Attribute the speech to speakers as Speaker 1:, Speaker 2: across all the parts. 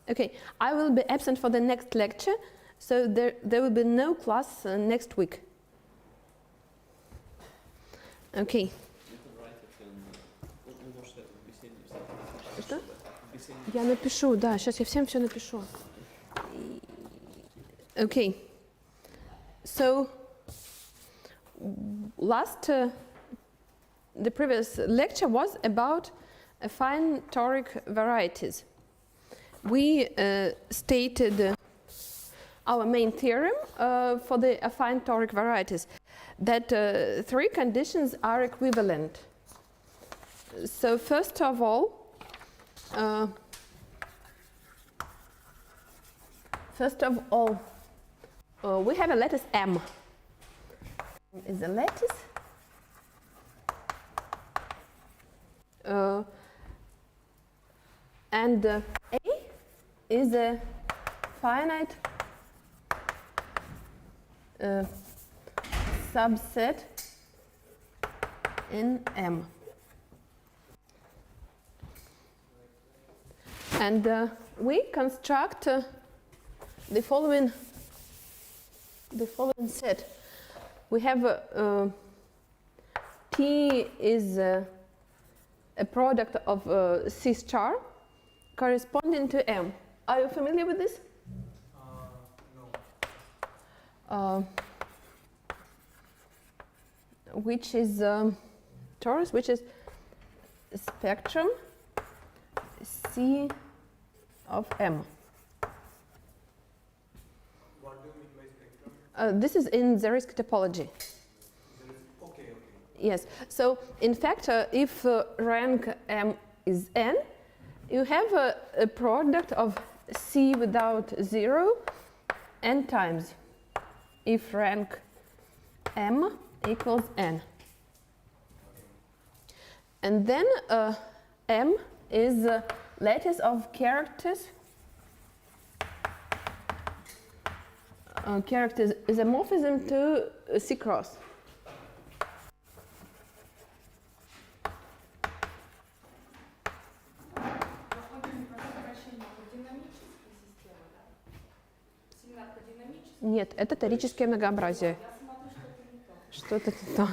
Speaker 1: Okay, I will be absent for the next lecture, so there will be no class next week. Okay. Что? Я напишу, да, сейчас я всем все напишу. Okay. So, the previous lecture was about affine toric varieties. We stated our main theorem for the affine toric varieties, that three conditions are equivalent. So first of all, we have a lattice M. Is a lattice. And A is a finite subset in M. And we construct the following set. We have T is a product of C star corresponding to M. Are you familiar with this? No. Which is torus, which is spectrum C of M.
Speaker 2: What do you mean by spectrum?
Speaker 1: This is in Zariski topology.
Speaker 2: Okay.
Speaker 1: Yes. So, in fact, if rank M is n, you have a product of C without 0 n times if rank M equals n. And then M is a lattice of characters. Characters is a morphism to C cross. Нет, это торическое многообразие. Что-то не то.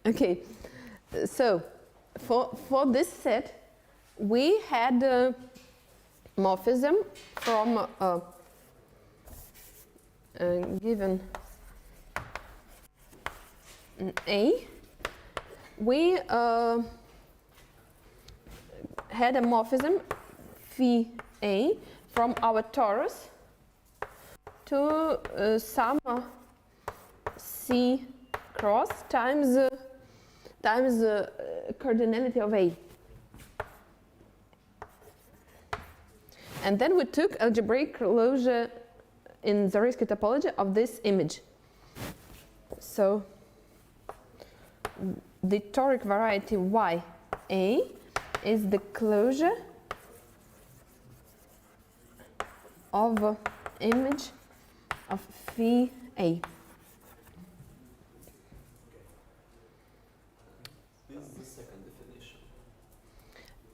Speaker 1: Okay, so for this set, we had a morphism from given A. We had a morphism phi A from our torus to some C cross times cardinality of A. And then we took algebraic closure in Zariski topology of this image. So the toric variety YA is the closure of image of phi A.
Speaker 3: This is the second definition.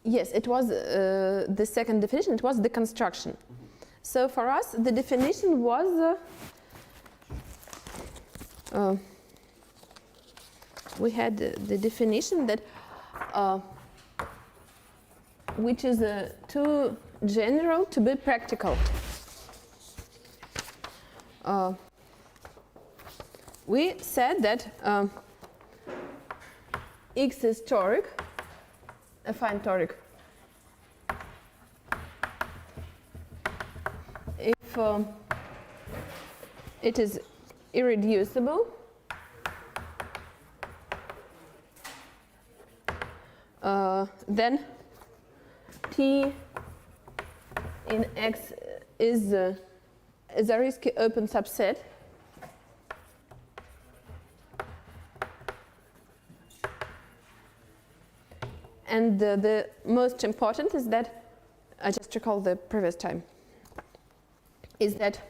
Speaker 1: Yes, it was the second definition, it was the construction. So for us, the definition was we had the definition that which is too general to be practical. We said that X is toric, affine toric, if it is irreducible, then T in X is a Zariski open subset. And the most important is that, I just recall the previous time, is that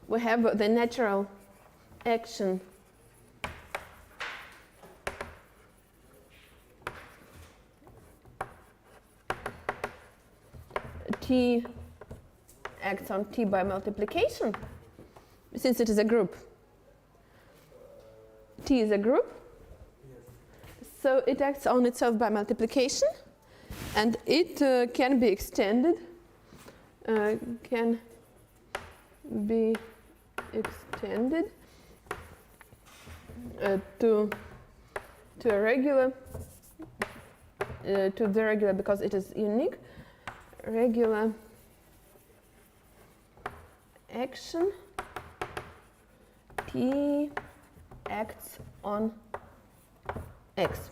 Speaker 1: we have the natural action T acts on T by multiplication, since it is a group. T is a group, so it acts on itself by multiplication, and it can be extended, to a regular, to the regular, because it is unique, regular action T acts on X.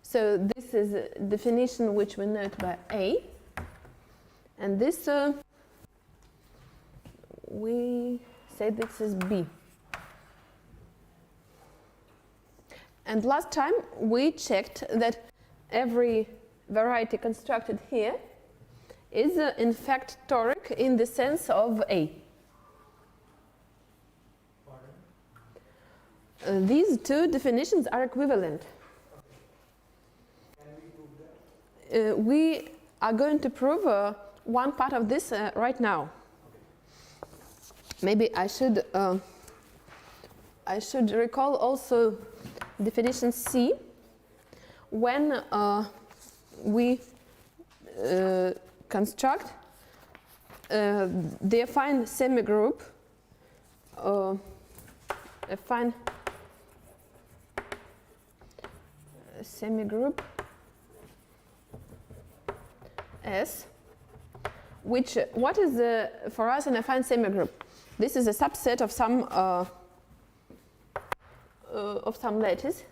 Speaker 1: So this is a definition which we note by A, and this we say this is B. And last time we checked that every variety constructed here is in fact toric in the sense of A. These two definitions are equivalent.
Speaker 2: Can we prove that?
Speaker 1: We are going to prove one part of this right now. Maybe I should recall also definition C. When we construct the affine semigroup, affine semigroup S, which what is for us an affine semigroup? This is a subset of some lattice.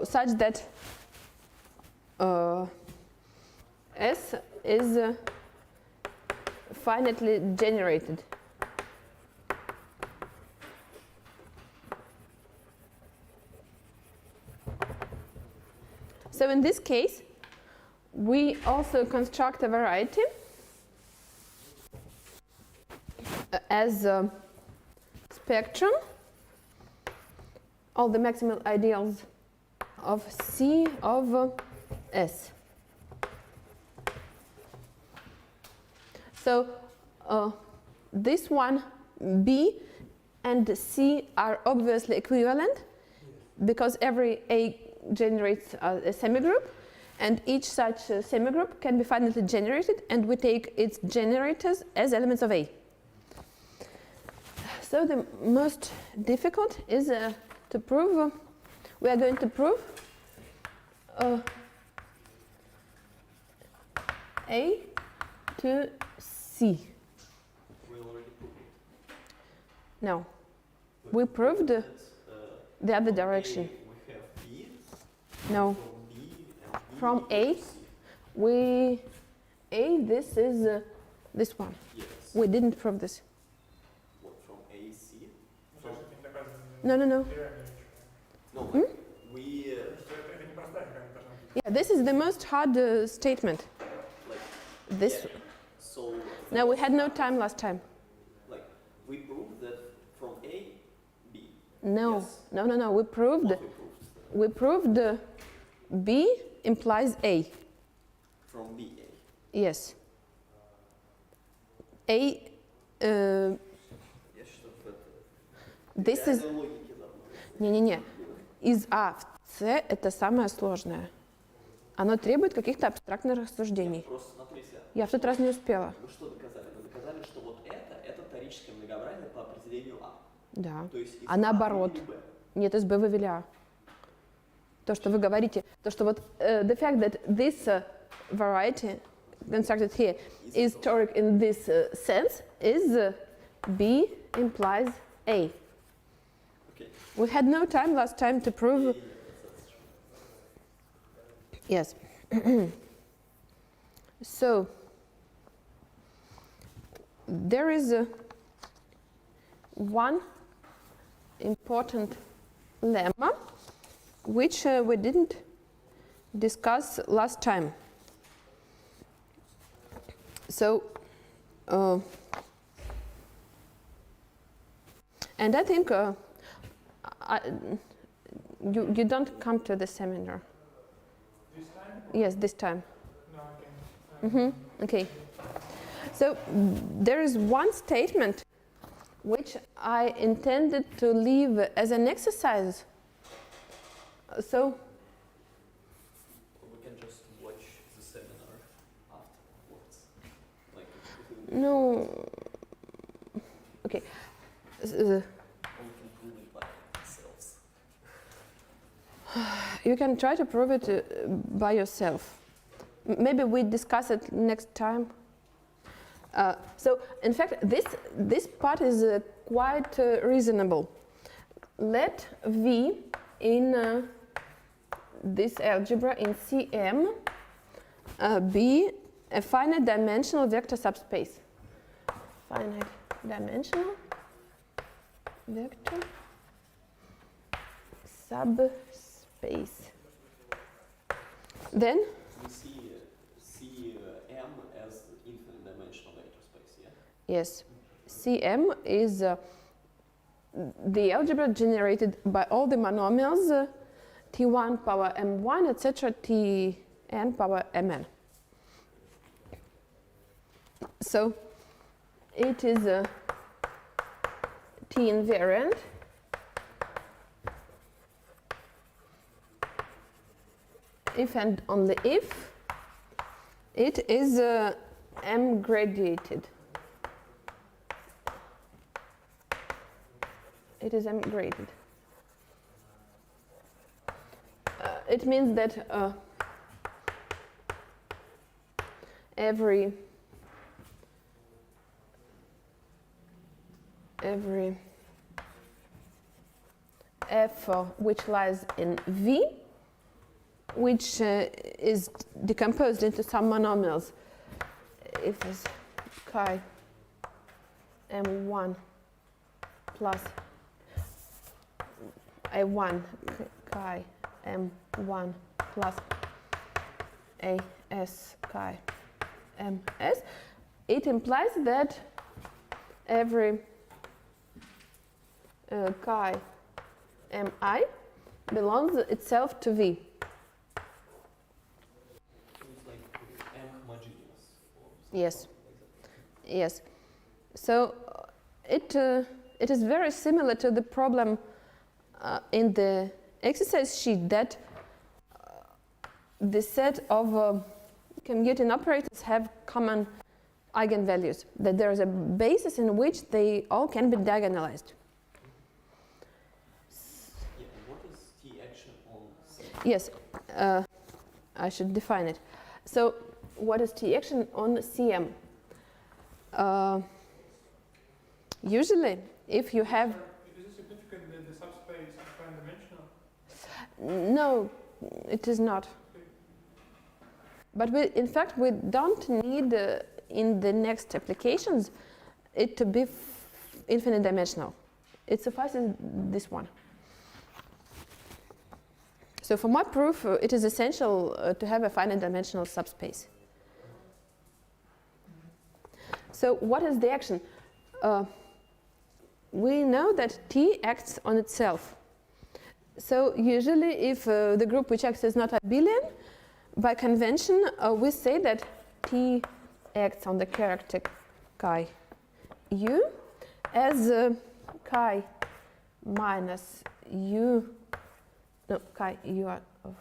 Speaker 1: Such that S is finitely generated. So in this case, we also construct a variety as a spectrum, all the maximal ideals of C of S. So this one, B and C are obviously equivalent because every A generates a semigroup, and each such semigroup can be finitely generated, and we take its generators as elements of A. So the most difficult is to prove, we are going to prove A to C.
Speaker 3: We already proved it.
Speaker 1: No, we proved
Speaker 3: That,
Speaker 1: the other
Speaker 3: from
Speaker 1: direction.
Speaker 3: A we have B,
Speaker 1: No,
Speaker 3: from B and B
Speaker 1: from
Speaker 3: equals
Speaker 1: A,
Speaker 3: to C.
Speaker 1: this is this one.
Speaker 3: Yes.
Speaker 1: We didn't prove this.
Speaker 3: What, from A, C?
Speaker 2: Ну, то есть это не такая
Speaker 1: No.
Speaker 2: реальная
Speaker 3: No,
Speaker 1: Hmm?
Speaker 3: like, we,
Speaker 2: это непростая какая-то должна быть.
Speaker 1: Yeah, this is the most hard statement.
Speaker 3: like,
Speaker 1: This.
Speaker 3: yeah, so,
Speaker 1: No, we had no time last time.
Speaker 3: like, we proved that from A, B.
Speaker 1: No,
Speaker 3: Yes.
Speaker 1: no. We proved
Speaker 3: What we proved?
Speaker 1: B implies A.
Speaker 3: From B, A.
Speaker 1: Yes. A.
Speaker 3: Я считаю, что это
Speaker 1: This is.
Speaker 3: реальной логики должно быть.
Speaker 1: Не. Из А в С это самое сложное. Оно требует каких-то абстрактных рассуждений.
Speaker 3: Просто смотрите,
Speaker 1: Я в тот раз не успела.
Speaker 3: вы что доказали? Вы доказали, что вот это торическое многообразие по определению А.
Speaker 1: Да.
Speaker 3: То есть из
Speaker 1: А наоборот.
Speaker 3: вывели Б.
Speaker 1: Нет, из Б вывели А. То, что вы говорите, то, что вот the fact that this variety constructed here is toric in this sense is B implies A.
Speaker 3: Окей.
Speaker 1: We had no time last time to prove. Yes. So there is one important lemma which we didn't discuss last time. So And I think you don't come to the seminar.
Speaker 2: This time?
Speaker 1: Yes, this time.
Speaker 2: No, I can.
Speaker 1: Okay. So there is one statement which I intended to leave as an exercise. So
Speaker 3: We can just watch the seminar afterwards. Like,
Speaker 1: no. Okay.
Speaker 3: we can prove it by ourselves.
Speaker 1: You can try to prove it by yourself. Maybe we discuss it next time. So, in fact, this part is quite reasonable. Let V in this algebra in Cm be a finite dimensional vector subspace. Finite dimensional vector subspace. Then
Speaker 3: We see Cm as infinite dimensional vector space, yeah?
Speaker 1: yes, Cm is the algebra generated by all the monomials t1 power m1, etc., tn power mn. So it is a t invariant if and only if it is m gradiated. It is m graded. It means that every f which lies in V, which is decomposed into some monomials, if it's chi m1 plus a1 chi m1 plus as chi ms, it implies that every chi mi belongs itself to V.
Speaker 3: So it's like M homogeneous or something
Speaker 1: Yes.
Speaker 3: like that.
Speaker 1: Yes. So it is very similar to the problem in the exercise sheet that the set of commuting operators have common eigenvalues, that there is a basis in which they all can be diagonalized.
Speaker 3: Yeah, and what is T action on C?
Speaker 1: Yes, I should define it. So what is T action on Cm? Usually, if you have...
Speaker 2: Is it significant that the subspace is finite dimensional?
Speaker 1: No, it is not. But in fact, we don't need, in the next applications, it to be infinite dimensional. It suffices this one. So for my proof, it is essential to have a finite dimensional subspace. So what is the action? We know that T acts on itself. So usually if the group which acts is not abelian, by convention we say that T acts on the character chi u as chi minus u, no, chi u of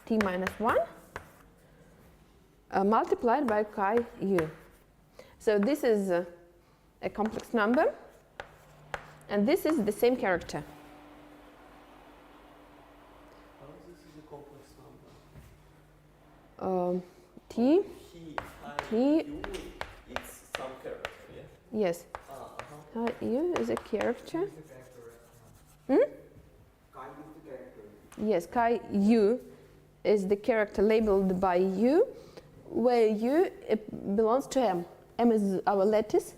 Speaker 1: T minus 1 multiplied by chi u. So this is a complex number, and this is the same character.
Speaker 3: How is this is a complex number?
Speaker 1: T,
Speaker 3: T, U, it's some character, yeah?
Speaker 1: yes,
Speaker 3: Uh-huh.
Speaker 1: u is a character.
Speaker 4: Chi is the character.
Speaker 1: Yes, chi u is the character labeled by u, where u belongs to m. M is our lattice,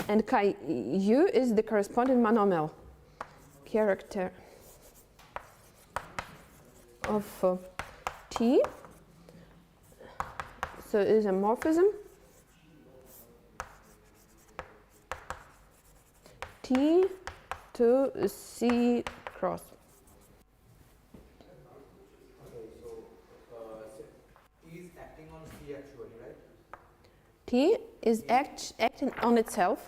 Speaker 1: and chi u is the corresponding monomial character of T. So it is a morphism. T to C cross.
Speaker 4: Okay, so T is acting on C actually, right?
Speaker 1: T is acting on itself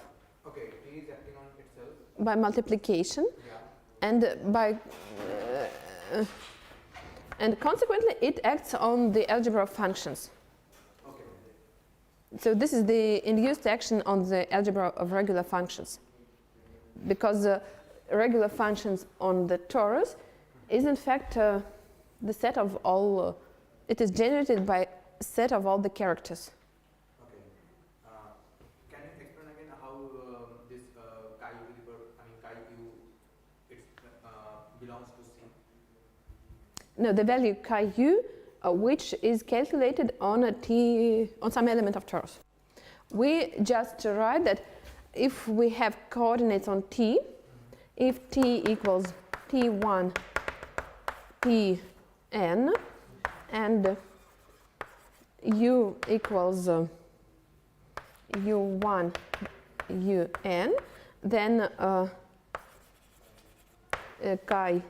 Speaker 4: Okay, T is acting on itself.
Speaker 1: by multiplication,
Speaker 4: Yeah.
Speaker 1: and and consequently it acts on the algebra of functions.
Speaker 4: Okay.
Speaker 1: So this is the induced action on the algebra of regular functions, because the regular functions on the torus is in fact the set of all. It is generated by a set of all the characters.
Speaker 4: Okay. Can you explain again how this chi u to the power, I mean chi u, it belongs to C?
Speaker 1: No, the value chi u, which is calculated on a t on some element of torus. We just write that if we have coordinates on t, if t equals t1, tn, and u equals u1, un, then chi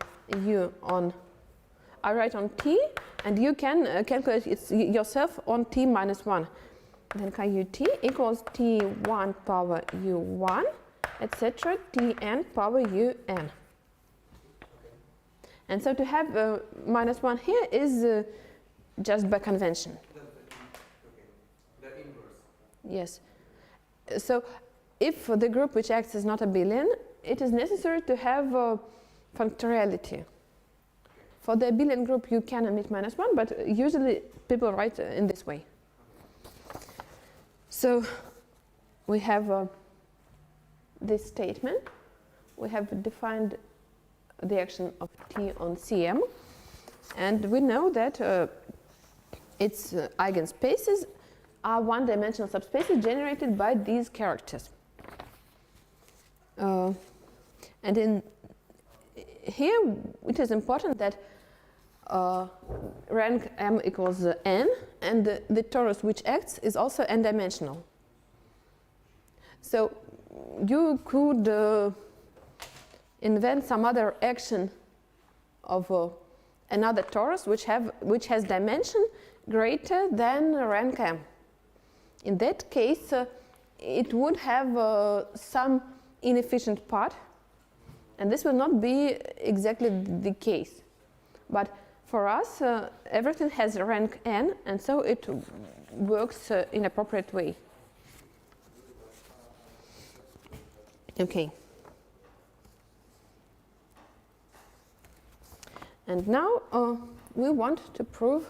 Speaker 1: u on, I write on t, and you can calculate it yourself on t minus 1. Then chi ut equals t1 power u1, etc. tn power un. And so to have minus 1 here is just by convention.
Speaker 4: Okay. The inverse.
Speaker 1: Yes. So if the group which acts is not abelian, it is necessary to have functoriality. For the abelian group you can omit minus 1, but usually people write in this way. So we have this statement. We have defined the action of T on Cm, and we know that its eigenspaces are one-dimensional subspaces generated by these characters. And in here it is important that rank m equals n, and the torus which acts is also n-dimensional. So you could invent some other action of another torus which has dimension greater than rank m. In that case, it would have some inefficient part, and this will not be exactly the case. But for us, everything has rank n, and so it works in appropriate way. Okay. And now we want to prove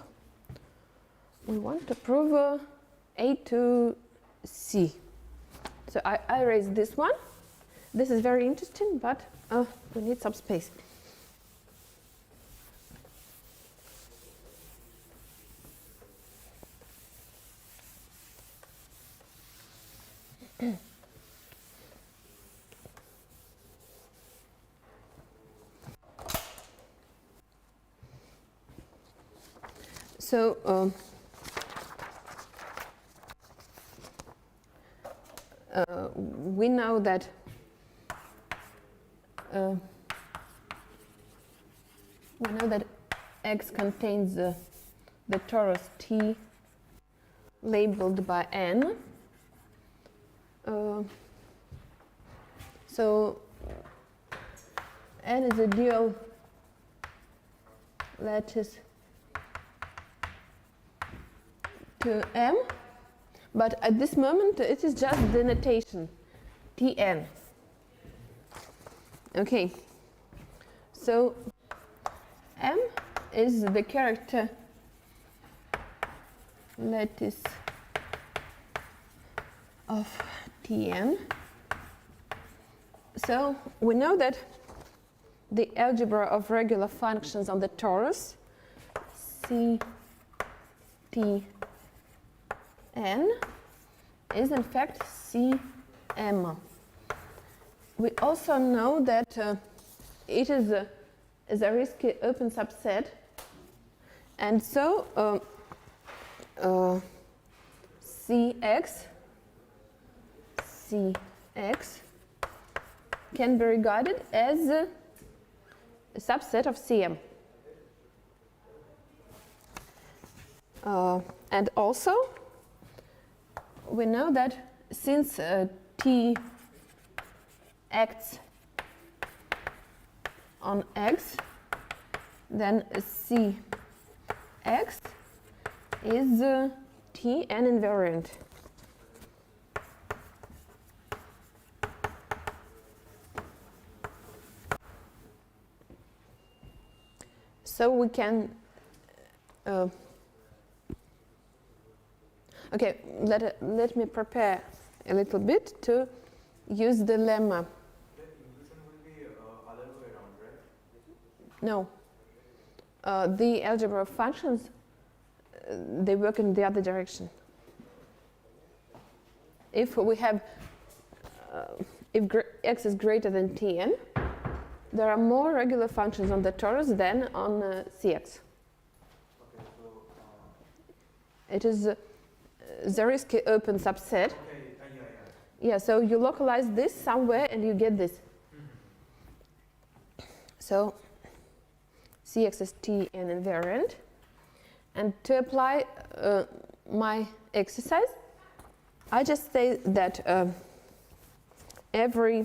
Speaker 1: A to C. So I raise this one. This is very interesting, but we need some space. So we know that X contains the torus T labeled by n. So n is a dual lattice to M, but at this moment it is just the notation Tn. Okay, so M is the character lattice of Tn. So we know that the algebra of regular functions on the torus C T n is in fact Cm. We also know that it is a Zariski open subset, and so Cx can be regarded as a subset of CM. And also, we know that since T acts on X, then CX is Tn invariant. So we can, okay, let me prepare a little bit to use the lemma.
Speaker 4: The inclusion will be other way around, right?
Speaker 1: No. The algebra of functions, they work in the other direction. If we have, if x is greater than Tn, there are more regular functions on the torus than on Cx.
Speaker 4: Okay, so
Speaker 1: It is a Zariski open subset.
Speaker 4: okay,
Speaker 1: Yeah, so you localize this somewhere and you get this. So Cx is Tn invariant. And to apply my exercise, I just say that every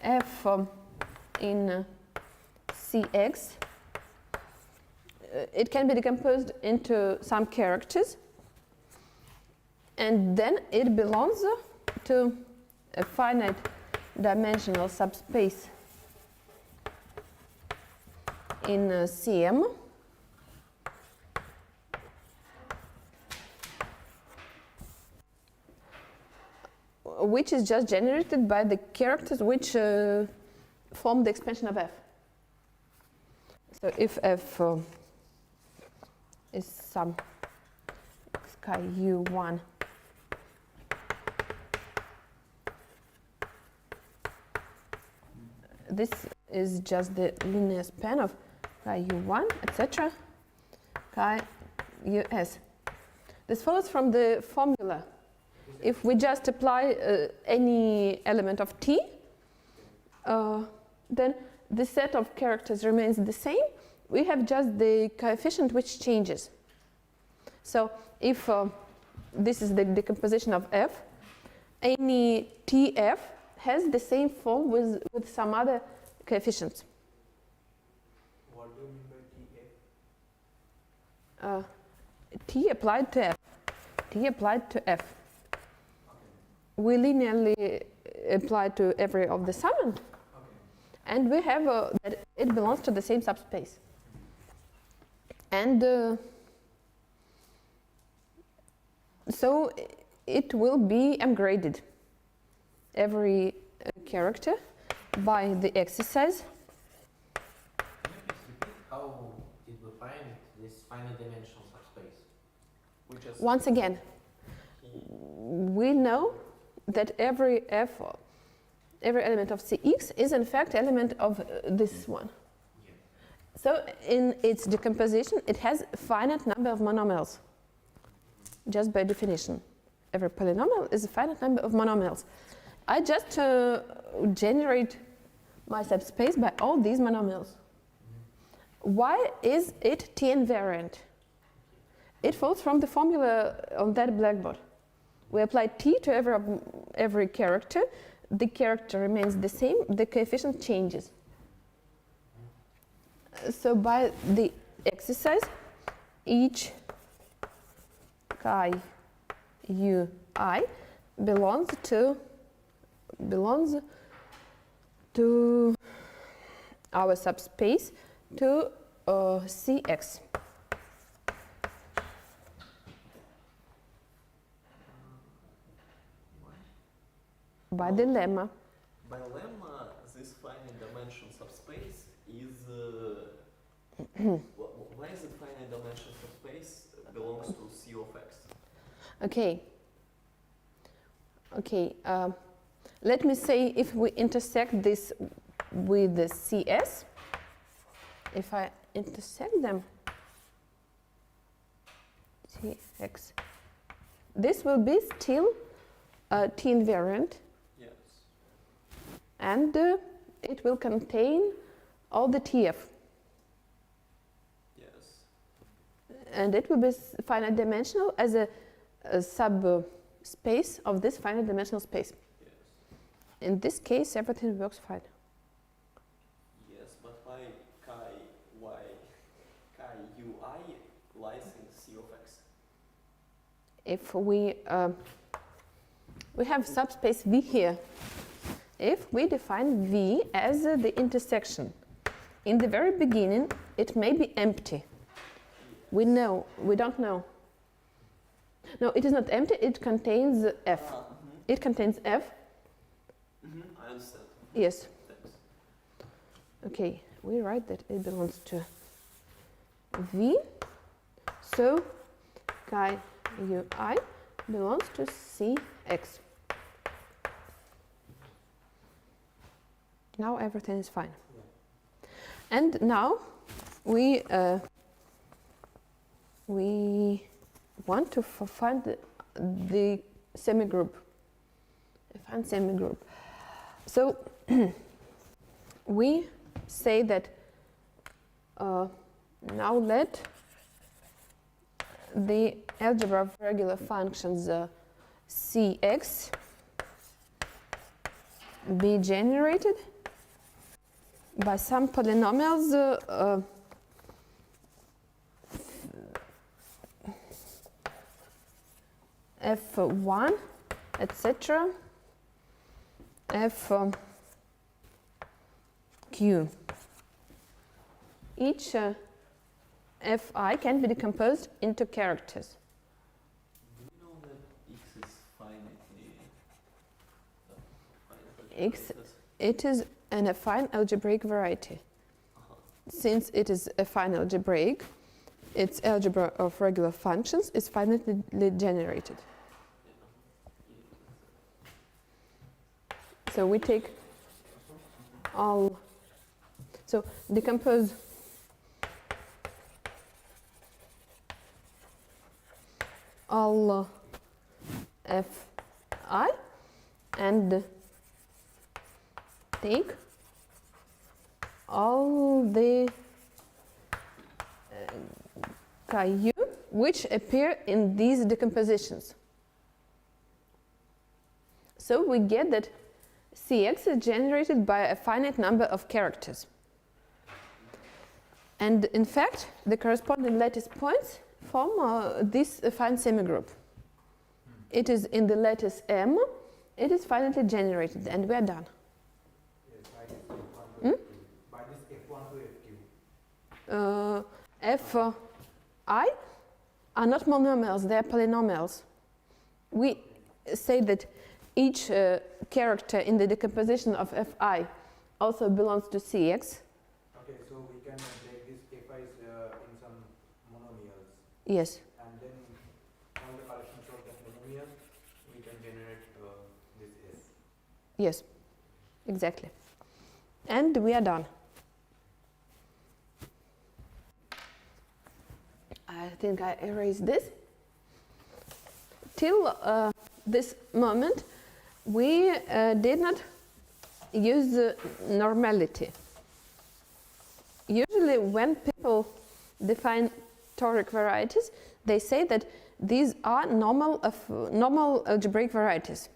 Speaker 1: f in Cx, it can be decomposed into some characters, and then it belongs to a finite dimensional subspace in CM, which is just generated by the characters which form the expansion of f. So if f is some chi u1 this is just the linear span of chi u1, etc., chi us. This follows from the formula. If we just apply any element of t, then the set of characters remains the same. We have just the coefficient which changes. So if this is the decomposition of f, any tf has the same form with some other coefficients.
Speaker 4: what do you mean by TF?
Speaker 1: T applied to f. T applied to f. We linearly apply to every of the summand, and we have that it belongs to the same subspace. And so it will be graded every character by the exercise.
Speaker 5: Can you please repeat how did we find this finite dimensional subspace?
Speaker 3: We just
Speaker 1: Once again, we know that every element of Cx is in fact element of this one.
Speaker 5: Yeah.
Speaker 1: So in its decomposition, it has a finite number of monomials, just by definition. Every polynomial is a finite number of monomials. I just generate my subspace by all these monomials. Why is it T invariant? It follows from the formula on that blackboard. We apply T to every character. The character remains the same. The coefficient changes. So by the exercise, each chi ui belongs to our subspace to Cx. By the lemma.
Speaker 3: by lemma, this finite dimension subspace is why is it finite dimension subspace belongs to C of x?
Speaker 1: Okay. Let me say if we intersect this with the CS, if I intersect them, Cx, this will be still T invariant,
Speaker 3: Yes.
Speaker 1: and it will contain all the TF,
Speaker 3: Yes.
Speaker 1: and it will be finite dimensional as a subspace of this finite dimensional space.
Speaker 3: Yes.
Speaker 1: In this case, everything works fine.
Speaker 3: Yes, but why Ui lies in C of x?
Speaker 1: If we have subspace V here, if we define V as the intersection, in the very beginning it may be empty. We don't know. No, it is not empty, it contains F. It contains F.
Speaker 3: I understand.
Speaker 1: Yes.
Speaker 3: Thanks.
Speaker 1: Okay, we write that it belongs to V. So chi ui belongs to Cx. Now everything is fine. And now we want to find the semigroup. Find semigroup. So we say that now let the algebra of regular functions Cx be generated by some polynomials f1, etc. f q. Each fi can be decomposed into characters.
Speaker 3: Do you know that x is finitely?
Speaker 1: X, it is an affine algebraic variety. Since it is affine algebraic, its algebra of regular functions is finitely generated. So we take all, so decompose all fi and take all the Ku which appear in these decompositions. So we get that Cx is generated by a finite number of characters. And in fact, the corresponding lattice points form this affine semigroup. It is in the lattice M, it is finitely generated, and we are done.
Speaker 4: Yes, by this F1 to Fq.
Speaker 1: Fi are not monomials, they are polynomials. We say that each character in the decomposition of Fi also belongs to Cx.
Speaker 4: Okay, so we can break this Fi's in some monomials.
Speaker 1: Yes.
Speaker 4: And then on the collections of the monomials, we can generate this S.
Speaker 1: Yes, exactly. And we are done. I think I erased this. Till this moment, we did not use normality. Usually when people define toric varieties, they say that these are normal algebraic varieties.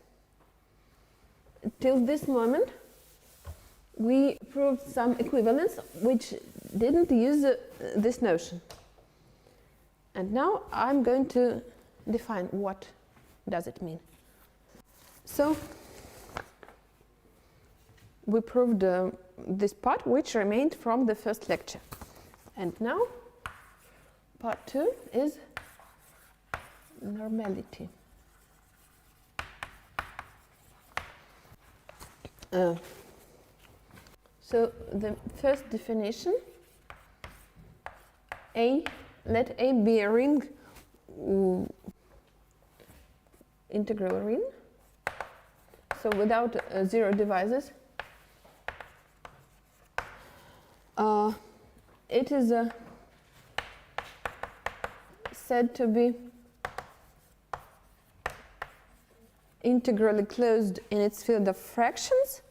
Speaker 1: Till this moment, we proved some equivalence which didn't use this notion. And now I'm going to define what does it mean. So we proved this part which remained from the first lecture. And now part 2 is normality. So the first definition, let A be a ring, integral ring, so without zero divisors. It is said to be integrally closed in its field of fractions.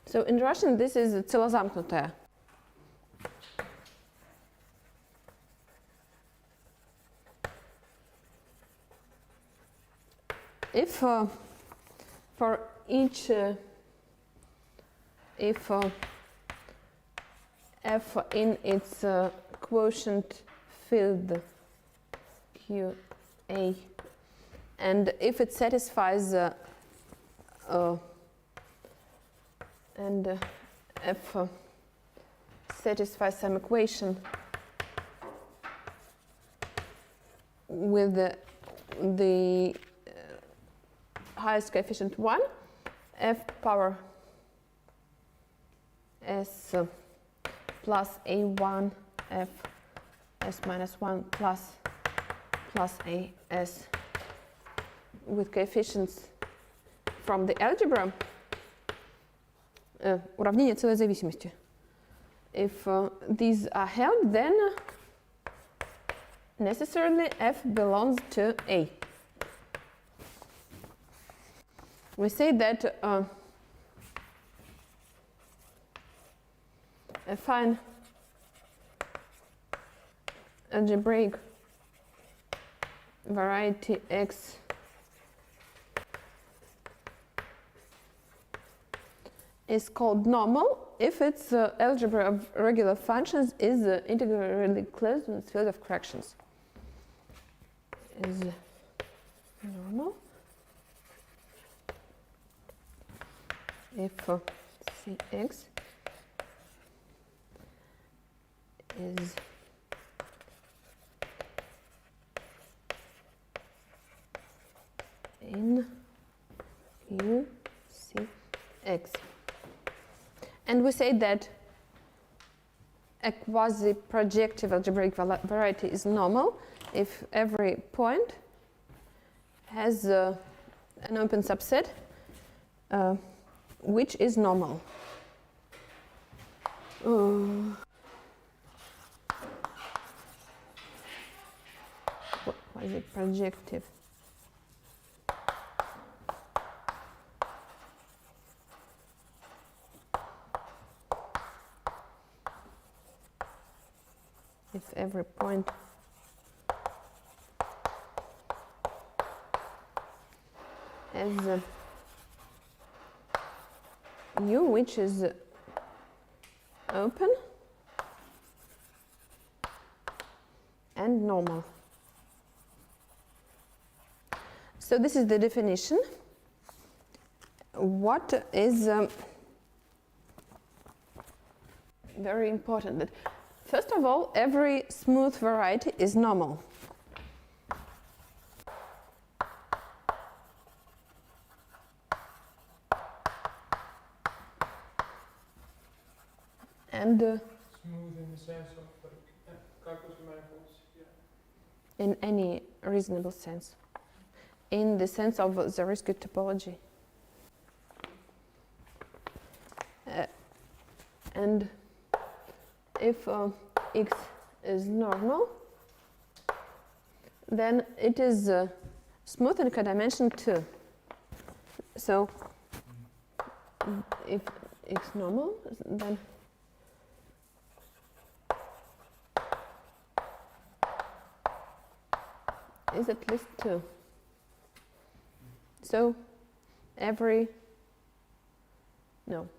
Speaker 1: So in Russian this is целозамкнутая. If for each if f in its quotient field q a, and if it satisfies f satisfies some equation with the highest coefficient 1, f power s plus a1 f s minus 1 plus a s with coefficients from the algebra, уравнение целой зависимости. If these are held, then necessarily f belongs to A. We say that affine algebraic variety X is called normal if its algebra of regular functions is integrally closed in its field of corrections. Is normal if Cx is in UCX. And we say that a quasi-projective algebraic variety is normal if every point has an open subset which is normal. Quasi-projective. If every point has U which is open and normal. So this is the definition. What is very important that first of all, every smooth variety is normal. And
Speaker 2: smooth in the sense of like calculus manifolds, yeah.
Speaker 1: in any reasonable sense, in the sense of the Zariski topology. And if X is normal, then it is smooth in codimension 2. So if X normal, then is at least 2. So every, no.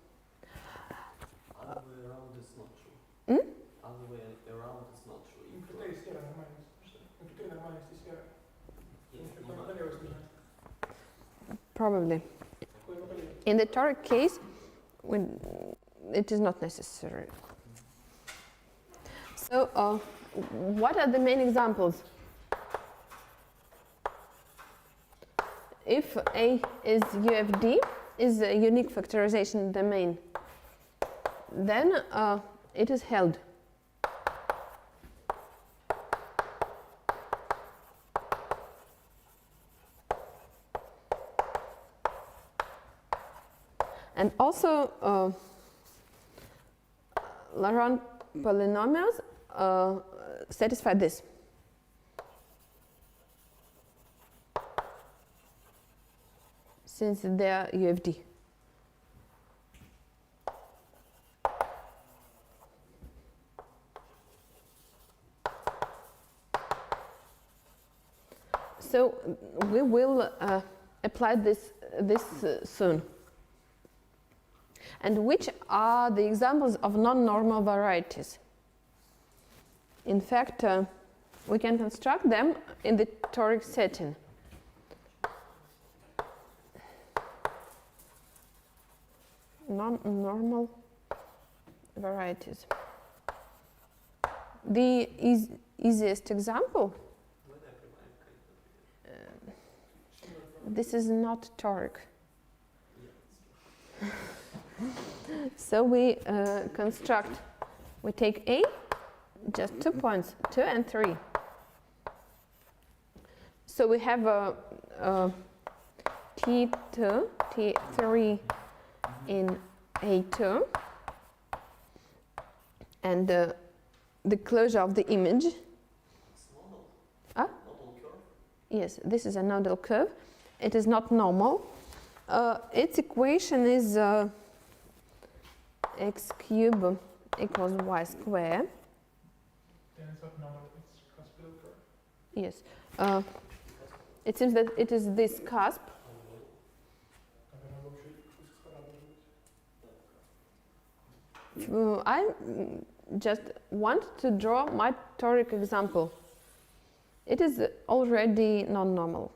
Speaker 3: Other way around is not true.
Speaker 1: Hmm?
Speaker 3: Other way around is not true.
Speaker 2: Инфертория сфера нормальная. Инфертория нормальная сфера.
Speaker 1: Probably. In the Toric case, it is not necessary. So, what are the main examples? If A is UFD, is a unique factorization domain, then it is held. And also, Laurent polynomials satisfy this. Since they are UFD. So we will apply this soon. And which are the examples of non-normal varieties? In fact, we can construct them in the toric setting. Non-normal varieties. The easiest example, this is not toric. So we construct, we take A, just 2 points, 2 and 3. So we have a T2, T3 in A2, and the closure of the image.
Speaker 3: Nodal curve?
Speaker 1: Yes, this is a nodal curve. It is not normal. Its equation is x cubed equals y squared.
Speaker 2: Then it's not normal, it's cuspidal curve.
Speaker 1: Yes. It seems that it is this cusp. I just want to draw my toric example. It is already non-normal.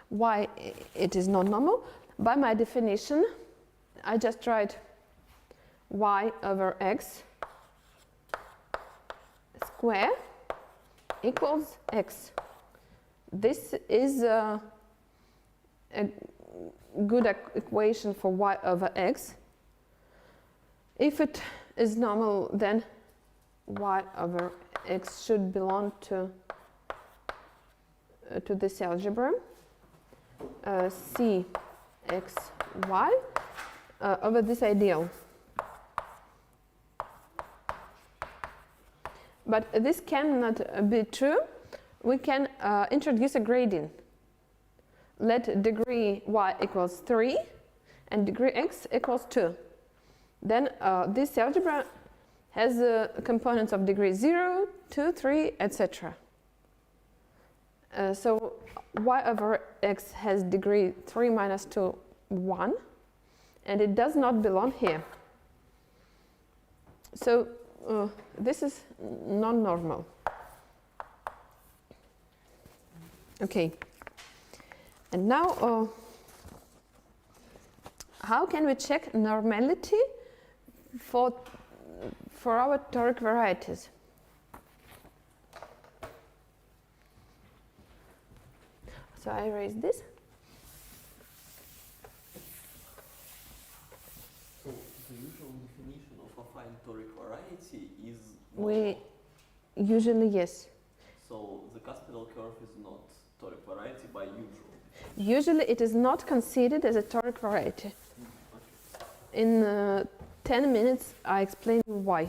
Speaker 1: Why it is non-normal? By my definition, I just write y over x square equals x. This is a good equation for y over x. If it is normal, then y over x should belong to this algebra. C x y over this ideal. But this cannot be true. We can introduce a gradient. Let degree y equals 3 and degree x equals 2. Then this algebra has components of degree 0, 2, 3, etc. So y over x has degree 3 minus 2, 1, and it does not belong here. So this is non-normal. Okay. And now, how can we check normality for our toric varieties? So I erase this.
Speaker 3: So the usual definition of a fine toric variety is
Speaker 1: We usually, yes.
Speaker 3: So the cuspidal curve is not toric variety by usual.
Speaker 1: Usually it is not considered as a toric variety. In 10 minutes I explain why.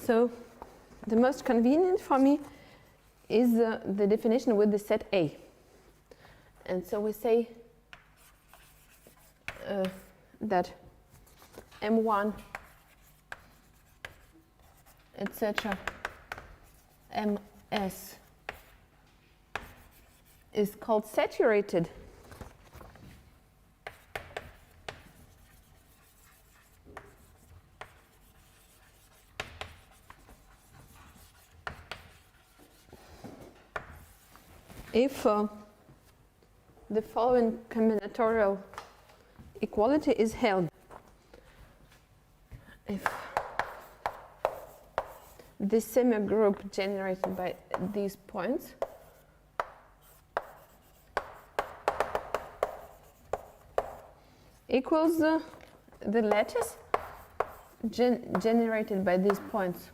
Speaker 1: So the most convenient for me is the definition with the set A. And so we say that M1, etc., MS is called saturated. If the following combinatorial equality is held. If the semigroup generated by these points equals the lattice generated by these points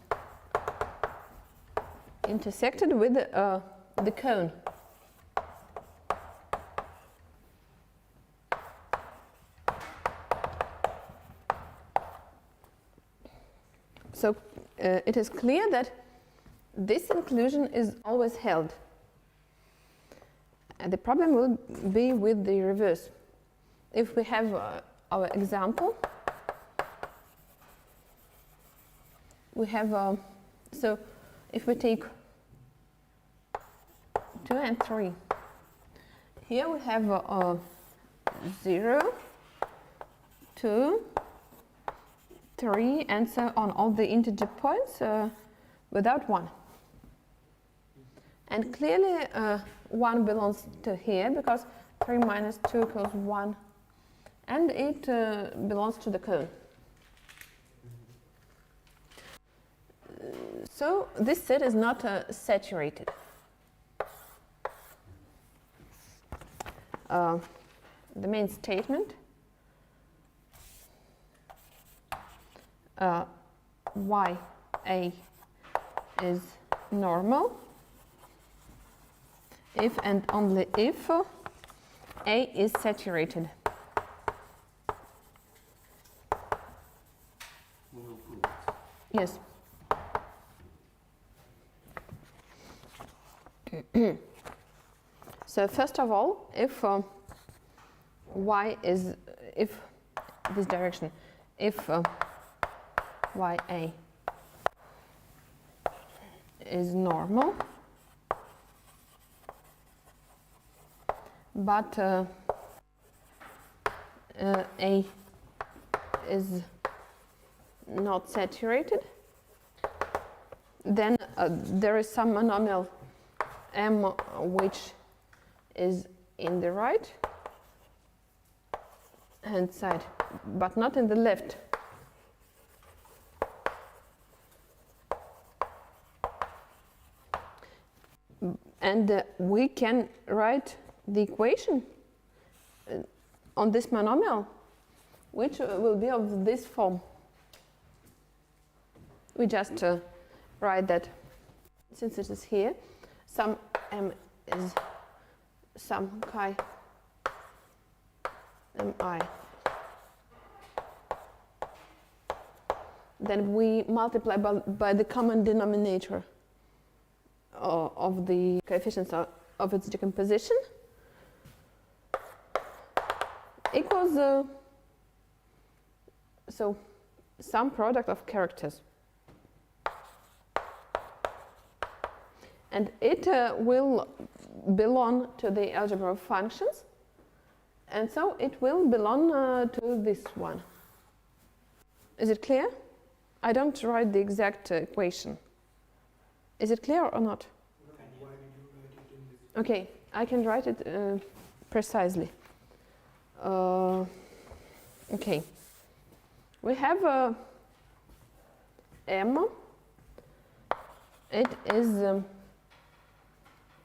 Speaker 1: intersected with the cone. So it is clear that this inclusion is always held. And the problem will be with the reverse. If we have our example, we have, so if we take 2 and 3, here we have 0, 2, 3, and so on, all the integer points without 1. And clearly 1 belongs to here because 3 minus 2 equals 1, and it belongs to the cone. So this set is not saturated. The main statement, YA is normal if and only if A is saturated.
Speaker 3: We will prove it.
Speaker 1: Yes. So first of all, if y is, if this direction, if YA is normal, but A is not saturated, then there is some monomial M which is in the right hand side, but not in the left. And we can write the equation on this monomial, which will be of this form. We just write that since it is here, some M is some chi Mi. Then we multiply by the common denominator of the coefficients of its decomposition equals so some product of characters, and it will belong to the algebra of functions, and so it will belong to this one. Is it clear? I don't write the exact equation. Is it clear or not?
Speaker 2: Why did you write it in this?
Speaker 1: Okay, I can write it precisely. Okay, we have M. It is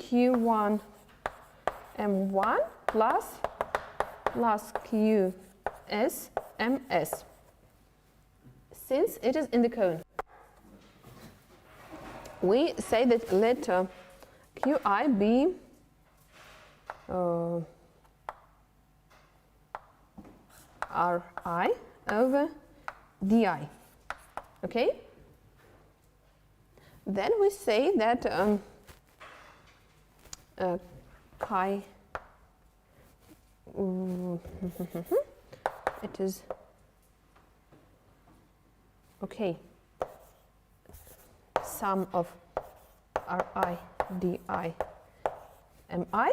Speaker 1: Q1 M1 plus QS MS, since it is in the cone. We say that let Qi be Ri over Di. Okay? Then we say that chi it is okay, sum of Ri Di Mi.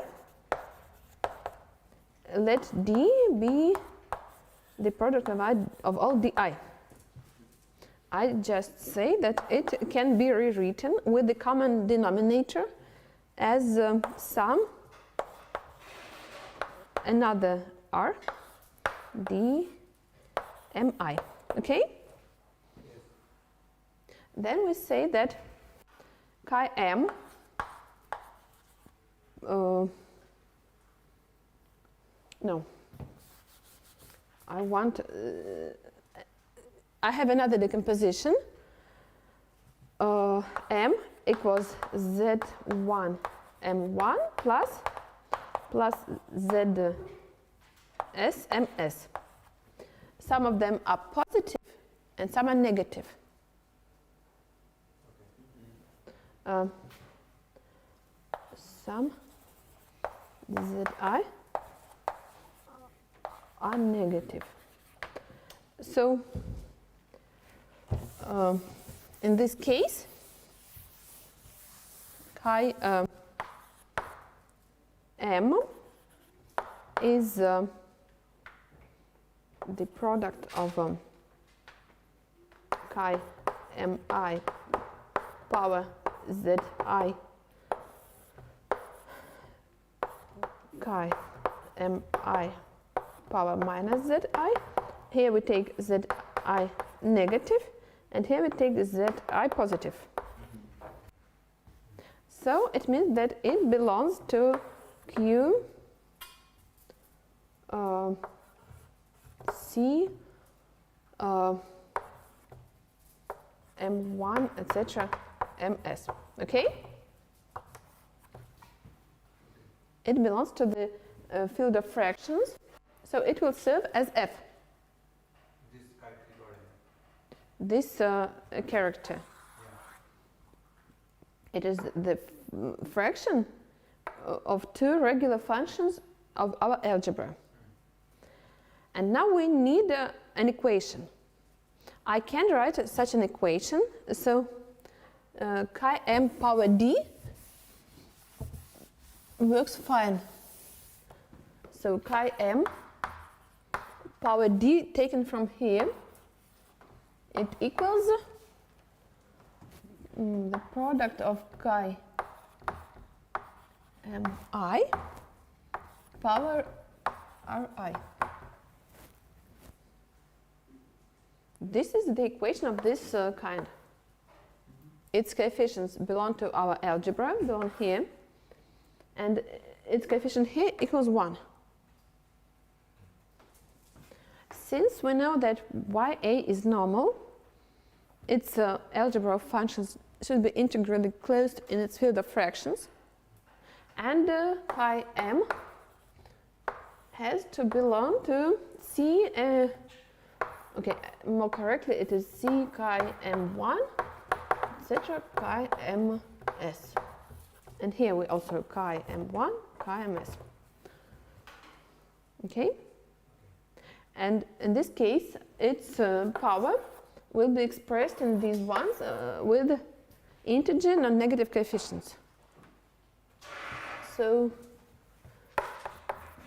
Speaker 1: Let D be the product of all Di. I just say that it can be rewritten with the common denominator as sum another R D Mi. Okay? then we say that chi m no, I have another decomposition. M equals Z1 M1 plus ZS MS. Some of them are positive and some are negative. Some ZI are negative. So in this case, chi m is the product of chi mi power zi chi mi power minus zi. Here we take zi negative, and here we take zi positive. So it means that it belongs to Q C M1 etc. MS. Okay? It belongs to the field of fractions, so it will serve as F. This character. It is the fraction of two regular functions of our algebra. And now we need an equation. I can write such an equation. So chi m power d works fine. So chi m power d taken from here, it equals the product of chi mi power ri. This is the equation of this kind. Its coefficients belong to our algebra, belong here, and its coefficient here equals 1. Since we know that ya is normal, its algebra of functions should be integrally closed in its field of fractions, and chi m has to belong to C. Okay, more correctly, it is C chi m1, etc. chi ms, and here we also chi m1, chi ms. Okay, and in this case, its power will be expressed in these ones with integer non-negative coefficients. So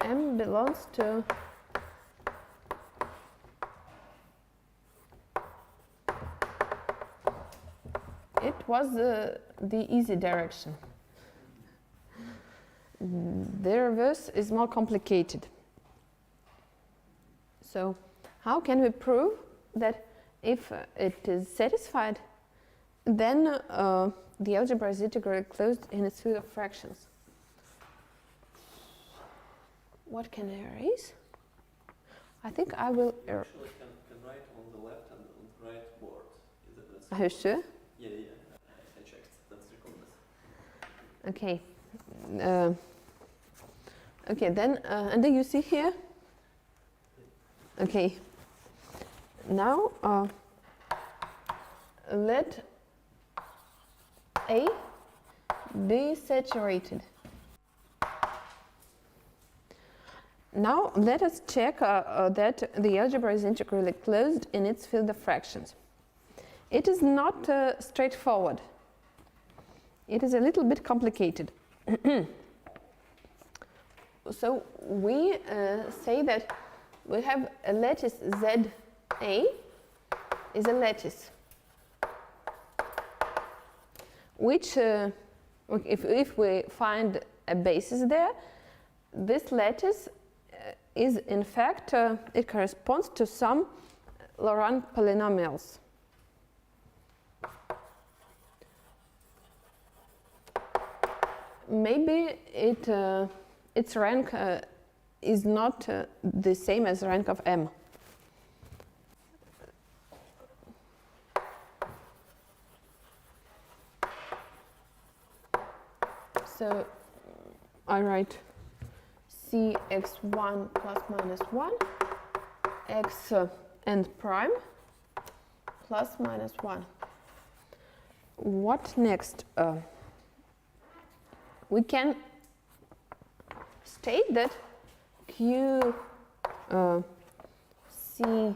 Speaker 1: m belongs to it was the easy direction. The reverse is more complicated. So how can we prove that if it is satisfied, then the algebra is integrally closed in its field of fractions? What can I erase? I think I will erase.
Speaker 3: Actually, can write on the left and on the right board.
Speaker 1: Are you sure?
Speaker 3: Yeah, I checked. That's recorded.
Speaker 1: Okay. Okay, then, and then you see here? Okay. Now, let A be saturated. Now, let us check that the algebra is integrally closed in its field of fractions. It is not straightforward. It is a little bit complicated. So we say that we have a lattice ZA is a lattice which, if we find a basis there, this lattice is in fact, it corresponds to some Laurent polynomials. maybe its rank is not the same as rank of M. So I write Cx1 plus minus 1, x and prime plus minus 1. What next? We can state that Q C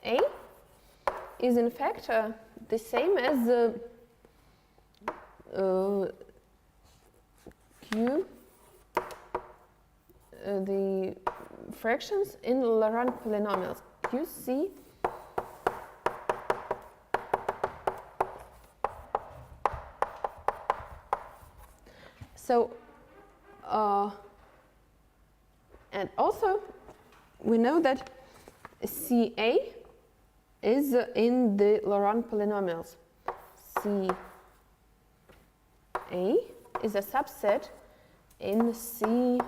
Speaker 1: A is in fact the same as Q, the fractions in Laurent polynomials, QC so and also we know that CA is in the Laurent polynomials. CA is a subset in C.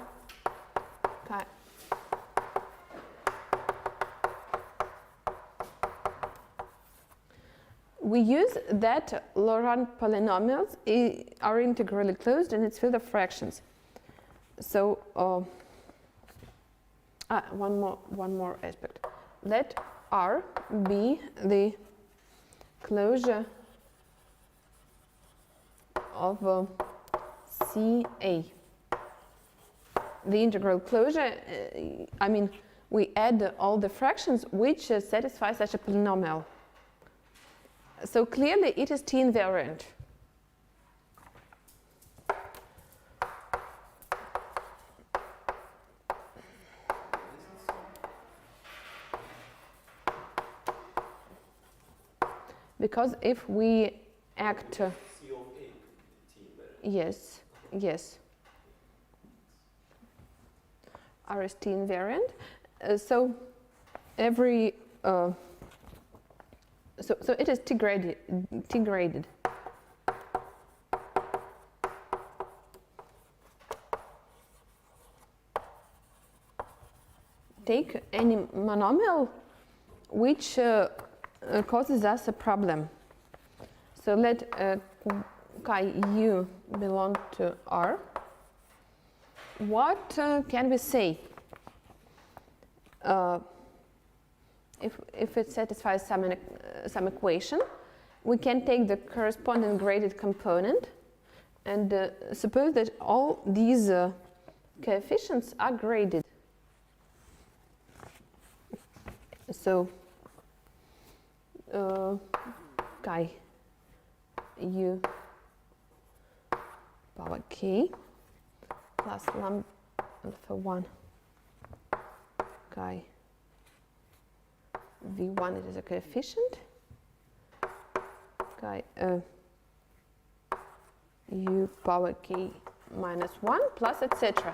Speaker 1: We use that Laurent polynomials are integrally closed in its field of fractions. So one more aspect. Let R be the closure of CA. The integral closure, I mean, we add all the fractions which satisfy such a polynomial. So clearly it is T invariant. Because if we act...
Speaker 3: C of A, T invariant.
Speaker 1: Yes, yes. R is T invariant. So every... So it is T graded. Take any monomial which causes us a problem. So let chi u belong to R. What can we say? If it satisfies some equation, we can take the corresponding graded component and suppose that all these coefficients are graded. So chi u power k plus lambda alpha 1 chi v1, it is a coefficient, chi u power k minus 1 plus etc.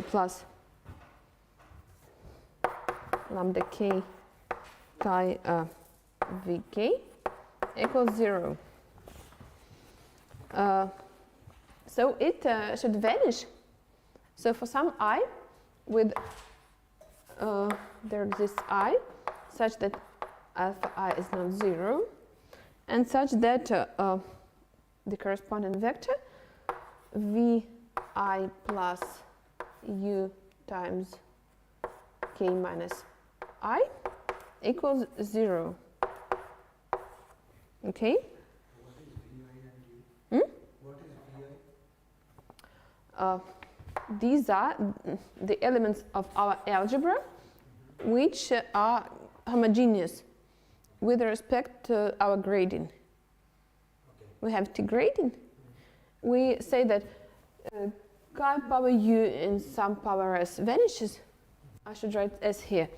Speaker 1: Plus lambda k chi vk equals 0. So it should vanish. So for some I with there exists I such that alpha I is not 0 and such that the corresponding vector vi plus u times k minus I equals 0. Okay? These are the elements of our algebra which are homogeneous with respect to our grading. We have T grading. We say that chi power u in some power s vanishes. I should write s here.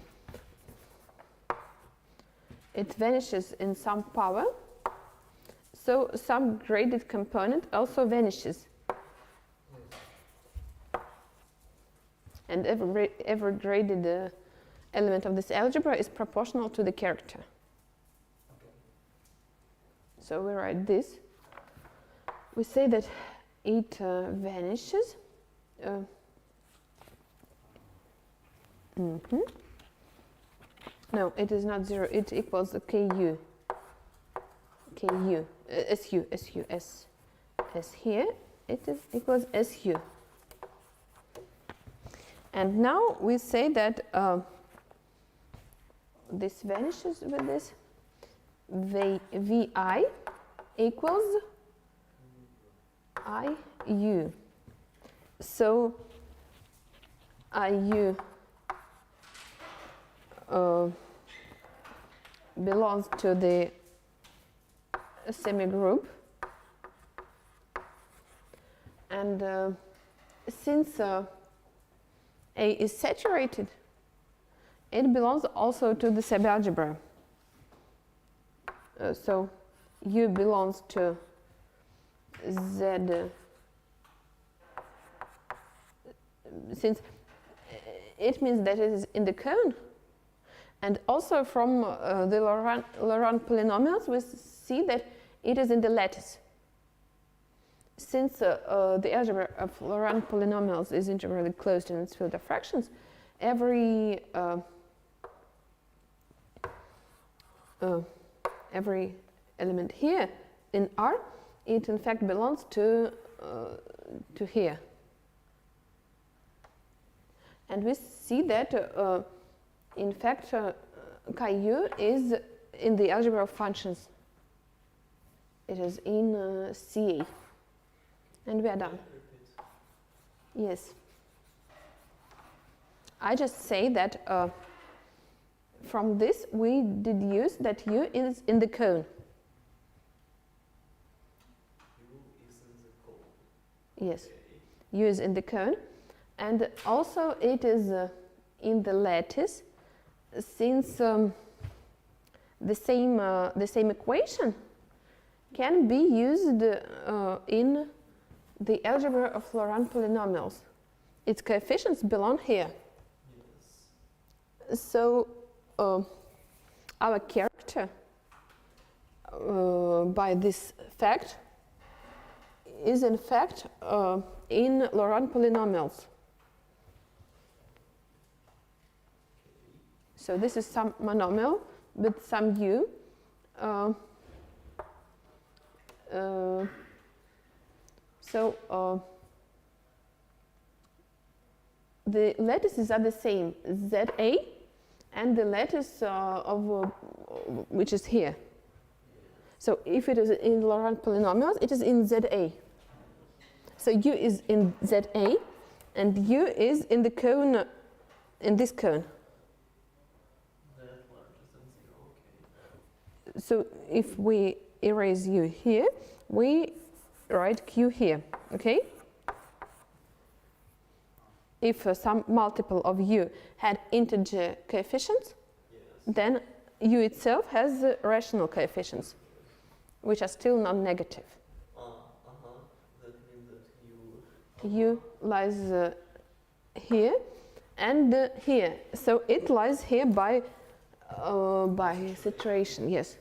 Speaker 1: It vanishes in some power, so some graded component also vanishes. And every graded element of this algebra is proportional to the character. So we write this. We say that it vanishes. No, it is not 0. It equals ku. Ku. Su. S here. It is equals Su. And now we say that this vanishes with this. Vi equals Iu. So Iu belongs to the semigroup, and since A is saturated, it belongs also to the subalgebra. So U belongs to Z, since it means that it is in the cone. And also from the Laurent polynomials, we see that it is in the lattice. Since the algebra of Laurent polynomials is integrally closed in its field of fractions, every element here in R, it in fact belongs to here. And we see that in fact Ku is in the algebra of functions. It is in CA. And we are done. Yes. I just say that from this we deduce that U is in the cone.
Speaker 3: U is in the cone.
Speaker 1: Yes.
Speaker 3: Okay.
Speaker 1: U is in the cone. And also it is in the lattice, since the same equation can be used in the algebra of Laurent polynomials. Its coefficients belong here.
Speaker 3: Yes.
Speaker 1: So our character, by this fact, is in fact in Laurent polynomials. So this is some monomial with some U. The lattices are the same, ZA, and the lattice which is here. So if it is in Laurent polynomials, it is in ZA. So U is in ZA, and U is in the cone, in this cone.
Speaker 3: That larger than 0, okay.
Speaker 1: So if we erase U here, we write Q here, okay? If some multiple of U had integer coefficients,
Speaker 3: Yes.
Speaker 1: then U itself has rational coefficients, which are still non-negative.
Speaker 3: That means that U...
Speaker 1: U lies here and here. So it lies here by saturation, yes.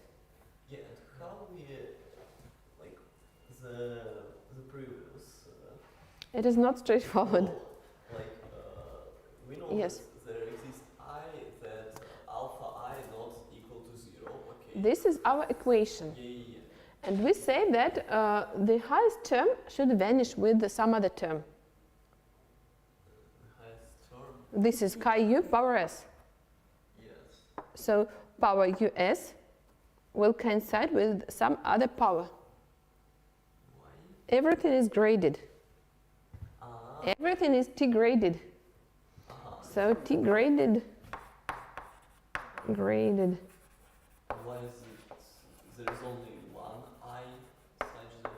Speaker 3: Yeah, and how we, like, the previous...
Speaker 1: It is not straightforward.
Speaker 3: Like, we know
Speaker 1: Yes.
Speaker 3: that there exists I, that alpha I not equal to 0, okay.
Speaker 1: This is our equation.
Speaker 3: Yeah.
Speaker 1: And we say that the highest term should vanish with some other term.
Speaker 3: Highest term.
Speaker 1: This is Ku power s.
Speaker 3: Yes.
Speaker 1: So power us will coincide with some other power.
Speaker 3: Why?
Speaker 1: Everything is graded.
Speaker 3: Ah.
Speaker 1: Everything is T graded. So T graded.
Speaker 3: Why is it? There is only one I such that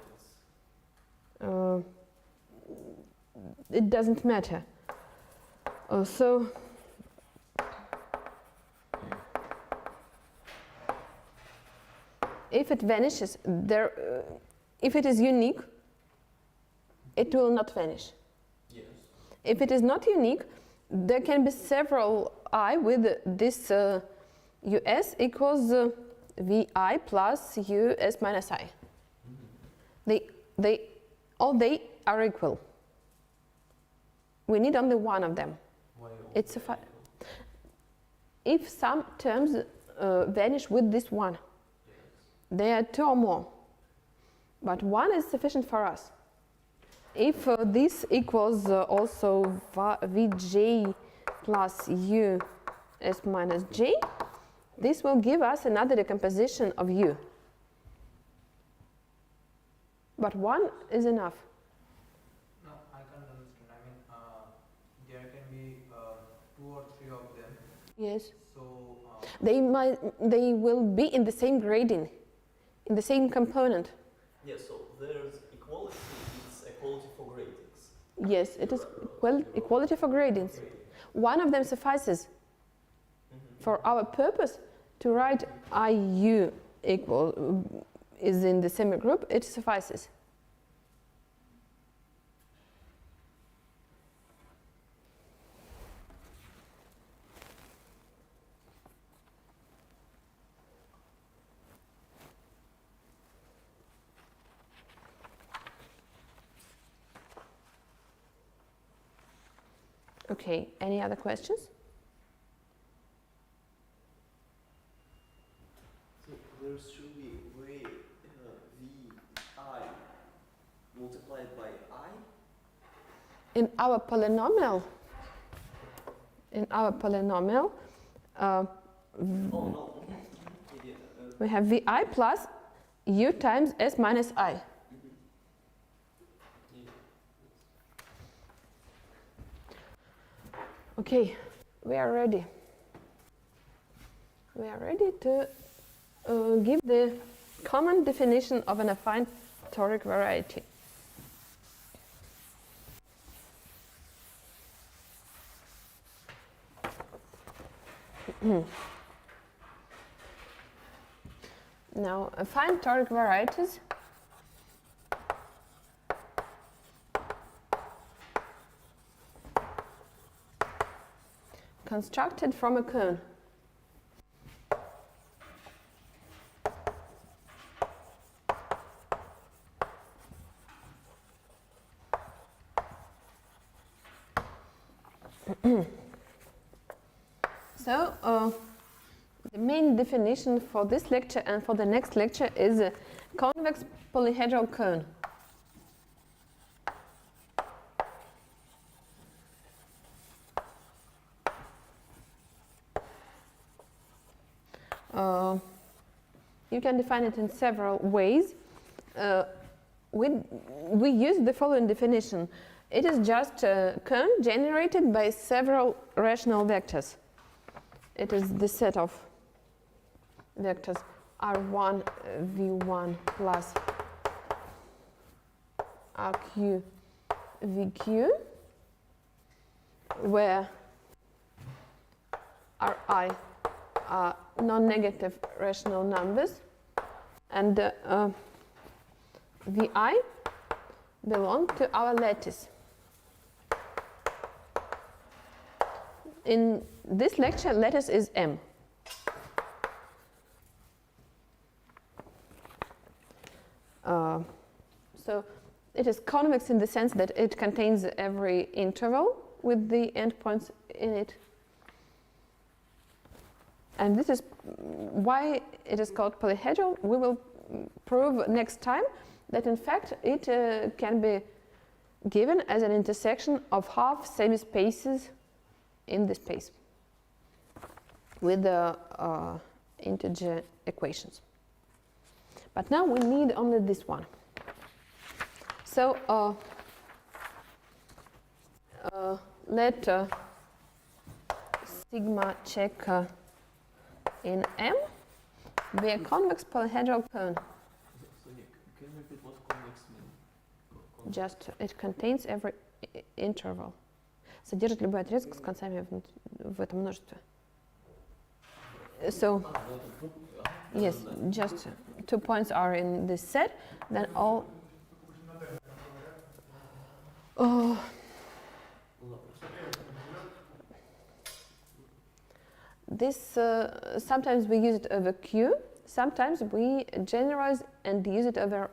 Speaker 3: it's...
Speaker 1: It doesn't matter. So if it vanishes, if it is unique, it will not vanish.
Speaker 3: Yes.
Speaker 1: If it is not unique, there can be several I with this us equals vi plus us minus I.
Speaker 3: Mm-hmm.
Speaker 1: All they are equal. We need only one of them.
Speaker 3: Why
Speaker 1: It's if some terms vanish with this one, there are two or more, but one is sufficient for us. If this equals also Vj plus U s minus j, this will give us another decomposition of U. But one is enough.
Speaker 4: No, I can't understand. I mean, there can be 2 or 3 of them.
Speaker 1: Yes.
Speaker 4: So
Speaker 1: They will be in the same grading, in the same component.
Speaker 3: Yeah, so there's equality, it's equality for gradings.
Speaker 1: Yes, it is equality for gradings. One of them suffices for our purpose to write IU equal is in the semigroup, it suffices. Okay, any other questions?
Speaker 3: So there should be V I multiplied by I?
Speaker 1: In our polynomial,
Speaker 3: Oh no.
Speaker 1: we have Vi plus U times S minus I. Okay, we are ready. We are ready to give the common definition of an affine toric variety. Now, affine toric varieties constructed from a cone. So, the main definition for this lecture and for the next lecture is a convex polyhedral cone. You can define it in several ways. We use the following definition. It is just a cone generated by several rational vectors. It is the set of vectors R1, V1 plus RQ, VQ, where Ri are non-negative rational numbers, and Vi belong to our lattice. In this lecture, lattice is M. So it is convex in the sense that it contains every interval with the endpoints in it. And this is why it is called polyhedral. We will prove next time that in fact it can be given as an intersection of half semi-spaces in the space with the integer equations. But now we need only this one. So let sigma check in M be a convex polyhedral cone.
Speaker 3: So Nick, can you repeat what convex means?
Speaker 1: Just it contains every interval. Содержит любой отрезок с концами в этом множестве. So, yes, just 2 points are in this set, then all. This sometimes we use it over Q, sometimes we generalize and use it over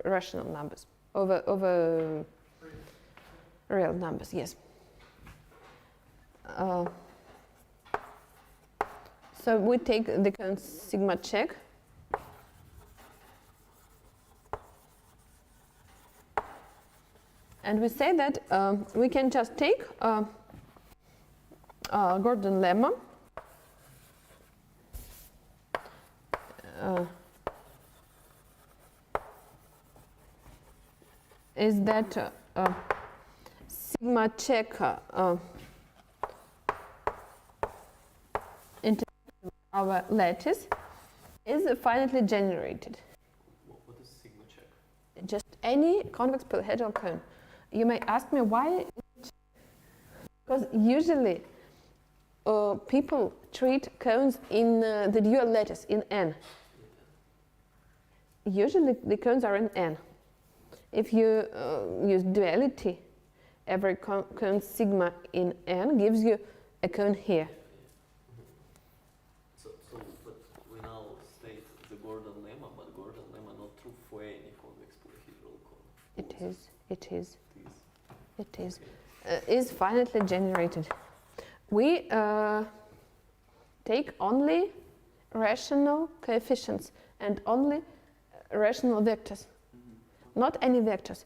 Speaker 1: rational numbers, over real numbers, yes. So we take the cone sigma check. And we say that we can just take Gordon lemma is that sigma check into our lattice is finitely generated.
Speaker 3: What is sigma check?
Speaker 1: Just any convex polyhedral cone. You may ask me why, because usually people treat cones in the dual lattice in N. Usually the cones are in N. If you use duality, every cone sigma in N gives you a cone here.
Speaker 3: So but we now state the Gordon lemma, but Gordon lemma not true for any convex polyhedral cone.
Speaker 1: It is.
Speaker 3: It
Speaker 1: It is finitely generated. We take only rational coefficients and only rational vectors, not any vectors.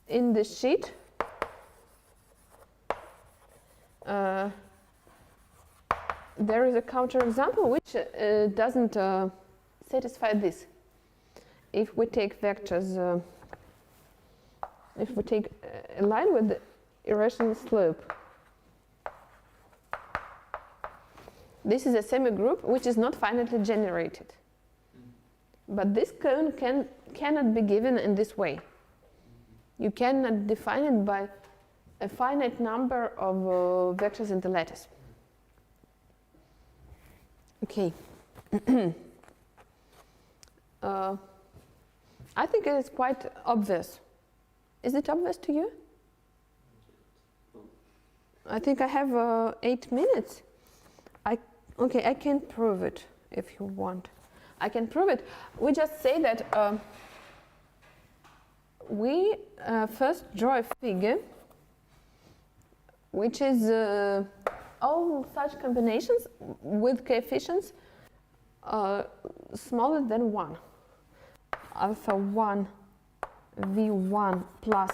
Speaker 1: In the sheet, there is a counterexample which doesn't satisfy this. If we take vectors, if we take a line with irrational slope, this is a semigroup which is not finitely generated. But this cone cannot be given in this way. You cannot define it by a finite number of vectors in the lattice. Okay. I think it is quite obvious. Is it obvious to you? I think I have 8 minutes. Okay, I can prove it if you want. I can prove it. We just say that we first draw a figure which is all such combinations with coefficients smaller than 1. Alpha 1 V1 plus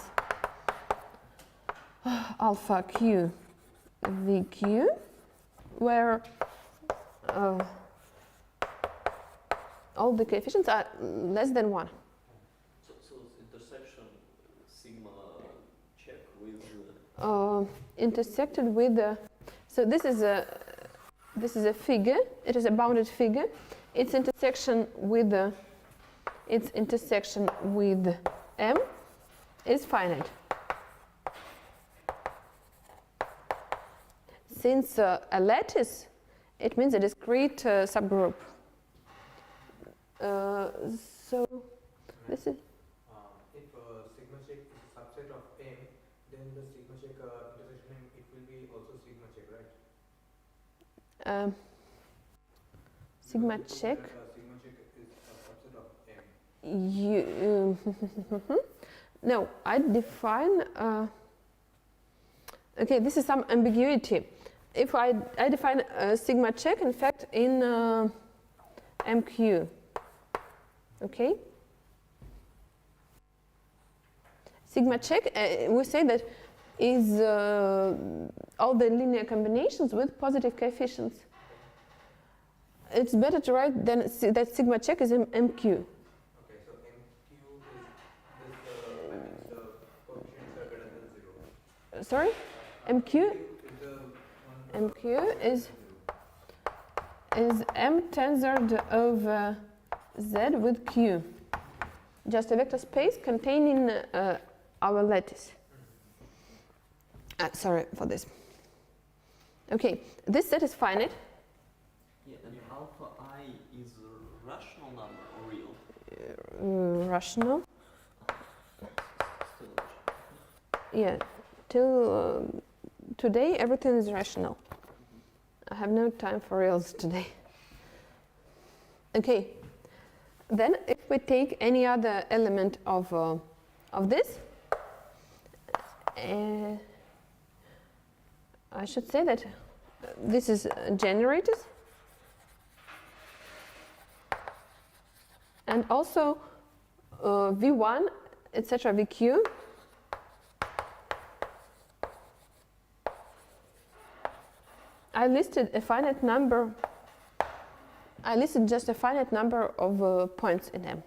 Speaker 1: alpha Q VQ, where all the coefficients are less than 1.
Speaker 3: So intersection sigma check with
Speaker 1: intersected with so this is a figure. It is a bounded figure. Its intersection with M is finite. Since a lattice, it means a discrete subgroup. So this is.
Speaker 4: If sigma check is a subset of M, then the sigma check intersection M, it will be also sigma check, right?
Speaker 1: Sigma
Speaker 4: Because
Speaker 1: check.
Speaker 4: Sigma check is a subset of M.
Speaker 1: No, I define. Okay, this is some ambiguity. If I define sigma check, in fact, in MQ. Okay. Sigma check, we say that is all the linear combinations with positive coefficients. It's better to write that sigma check is MQ.
Speaker 4: Okay, so MQ is the coefficients are greater than 0.
Speaker 1: Sorry? MQ? MQ is M tensored over Z with Q. Just a vector space containing our lattice. Sorry for this. Okay, this set is finite.
Speaker 3: Yeah, and alpha I is a rational number or real?
Speaker 1: Rational.
Speaker 3: Still rational.
Speaker 1: Yeah, till today everything is rational. I have no time for reals today. Okay, then if we take any other element of of this. I should say that this is generators, and also V1, etc. VQ. I listed a finite number. I listed just a finite number of points in them.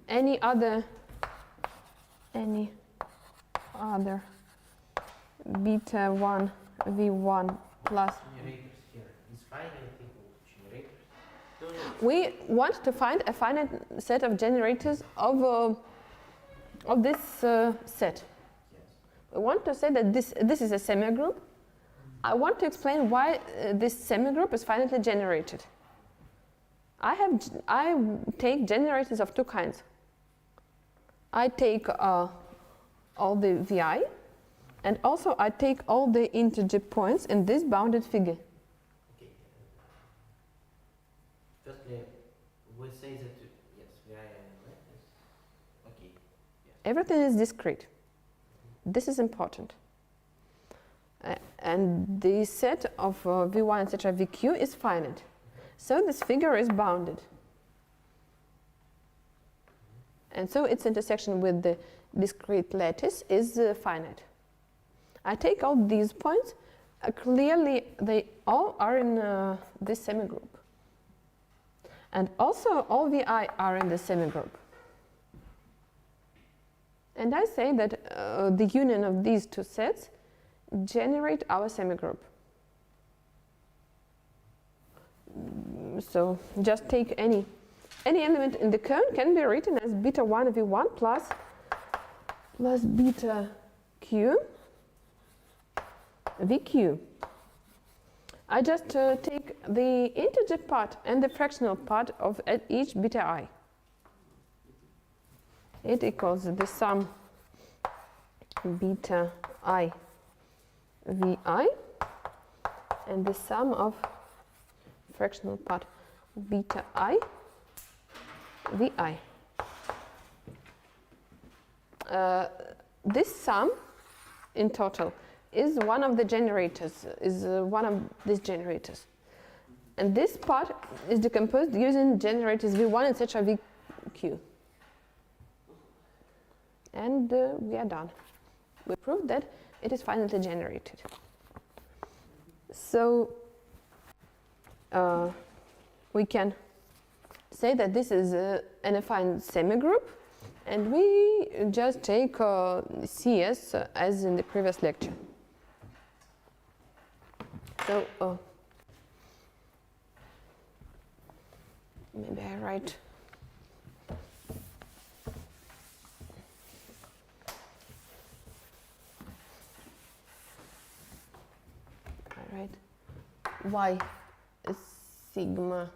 Speaker 1: Any other beta 1 V1 plus.
Speaker 5: Generators here. Is finite equal to generators?
Speaker 3: No, no.
Speaker 1: We want to find a finite set of generators of this set.
Speaker 5: Yes.
Speaker 1: We want to say that this is a semigroup. I want to explain why this semigroup is finitely generated. I take generators of two kinds. I take all the VI, and also I take all the integer points in this bounded figure.
Speaker 5: Okay. Firstly, we say that yes, we are okay. Yes.
Speaker 1: Everything is discrete. This is important. And the set of V1, etc., VQ is finite. So this figure is bounded. And so its intersection with the discrete lattice is finite. I take all these points. Clearly, they all are in this semigroup. And also, all VI are in the semigroup. And I say that the union of these two sets generate our semigroup. So just take any element in the cone can be written as beta 1 V1 plus beta Q VQ. I just take the integer part and the fractional part of each beta I. It equals the sum beta I VI and the sum of fractional part beta I VI. This sum in total is one of the generators, is one of these generators. And this part is decomposed using generators V1, etc. VQ. And we are done. We proved that it is finitely generated. So we can say that this is an affine semigroup, and we just take CS as in the previous lecture. So maybe I write Y sigma,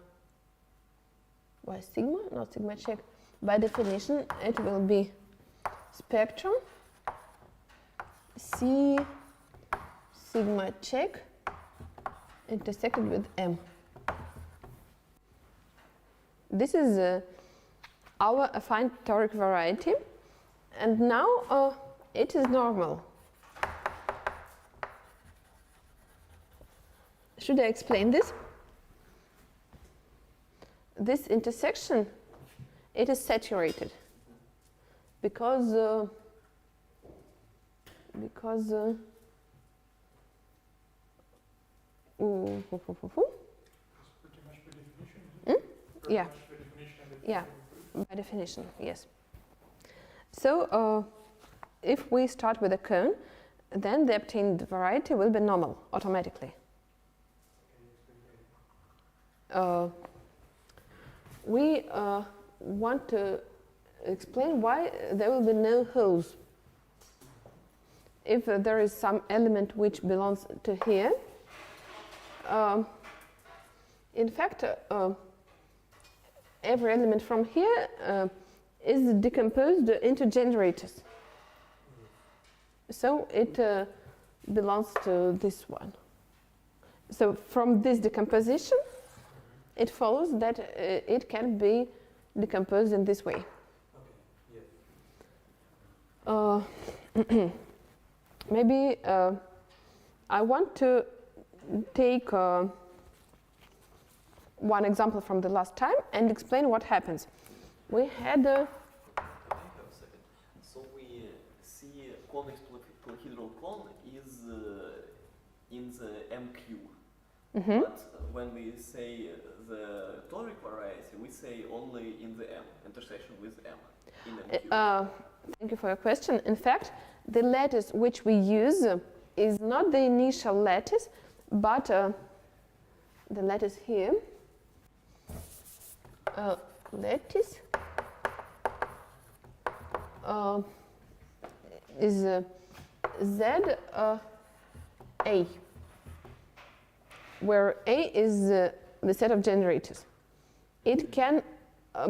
Speaker 1: not sigma check. By definition, it will be spectrum C sigma check intersected with M. This is our affine toric variety, and now it is normal. Should I explain this? This intersection, it is saturated because
Speaker 2: Pretty much by definition, isn't it? Pretty
Speaker 1: Yeah.
Speaker 2: much by definition, and
Speaker 1: Yeah. By definition, yes. So if we start with a cone, then the obtained variety will be normal automatically. We want to explain why there will be no holes. If there is some element which belongs to here, in fact, every element from here is decomposed into generators. So it belongs to this one. So from this decomposition, it follows that it can be decomposed in this way.
Speaker 3: Okay, yes.
Speaker 1: Uh, maybe I want to take one example from the last time and explain what happens. We had
Speaker 3: Can I have a second? So we see convex polyhedral cone is in the MQ. But when we say the toric variety, we say only in the M, intersection with M, in MQ.
Speaker 1: Thank you for your question. In fact, the lattice which we use is not the initial lattice, but the lattice here. Lattice is Z A, where A is the set of generators. It can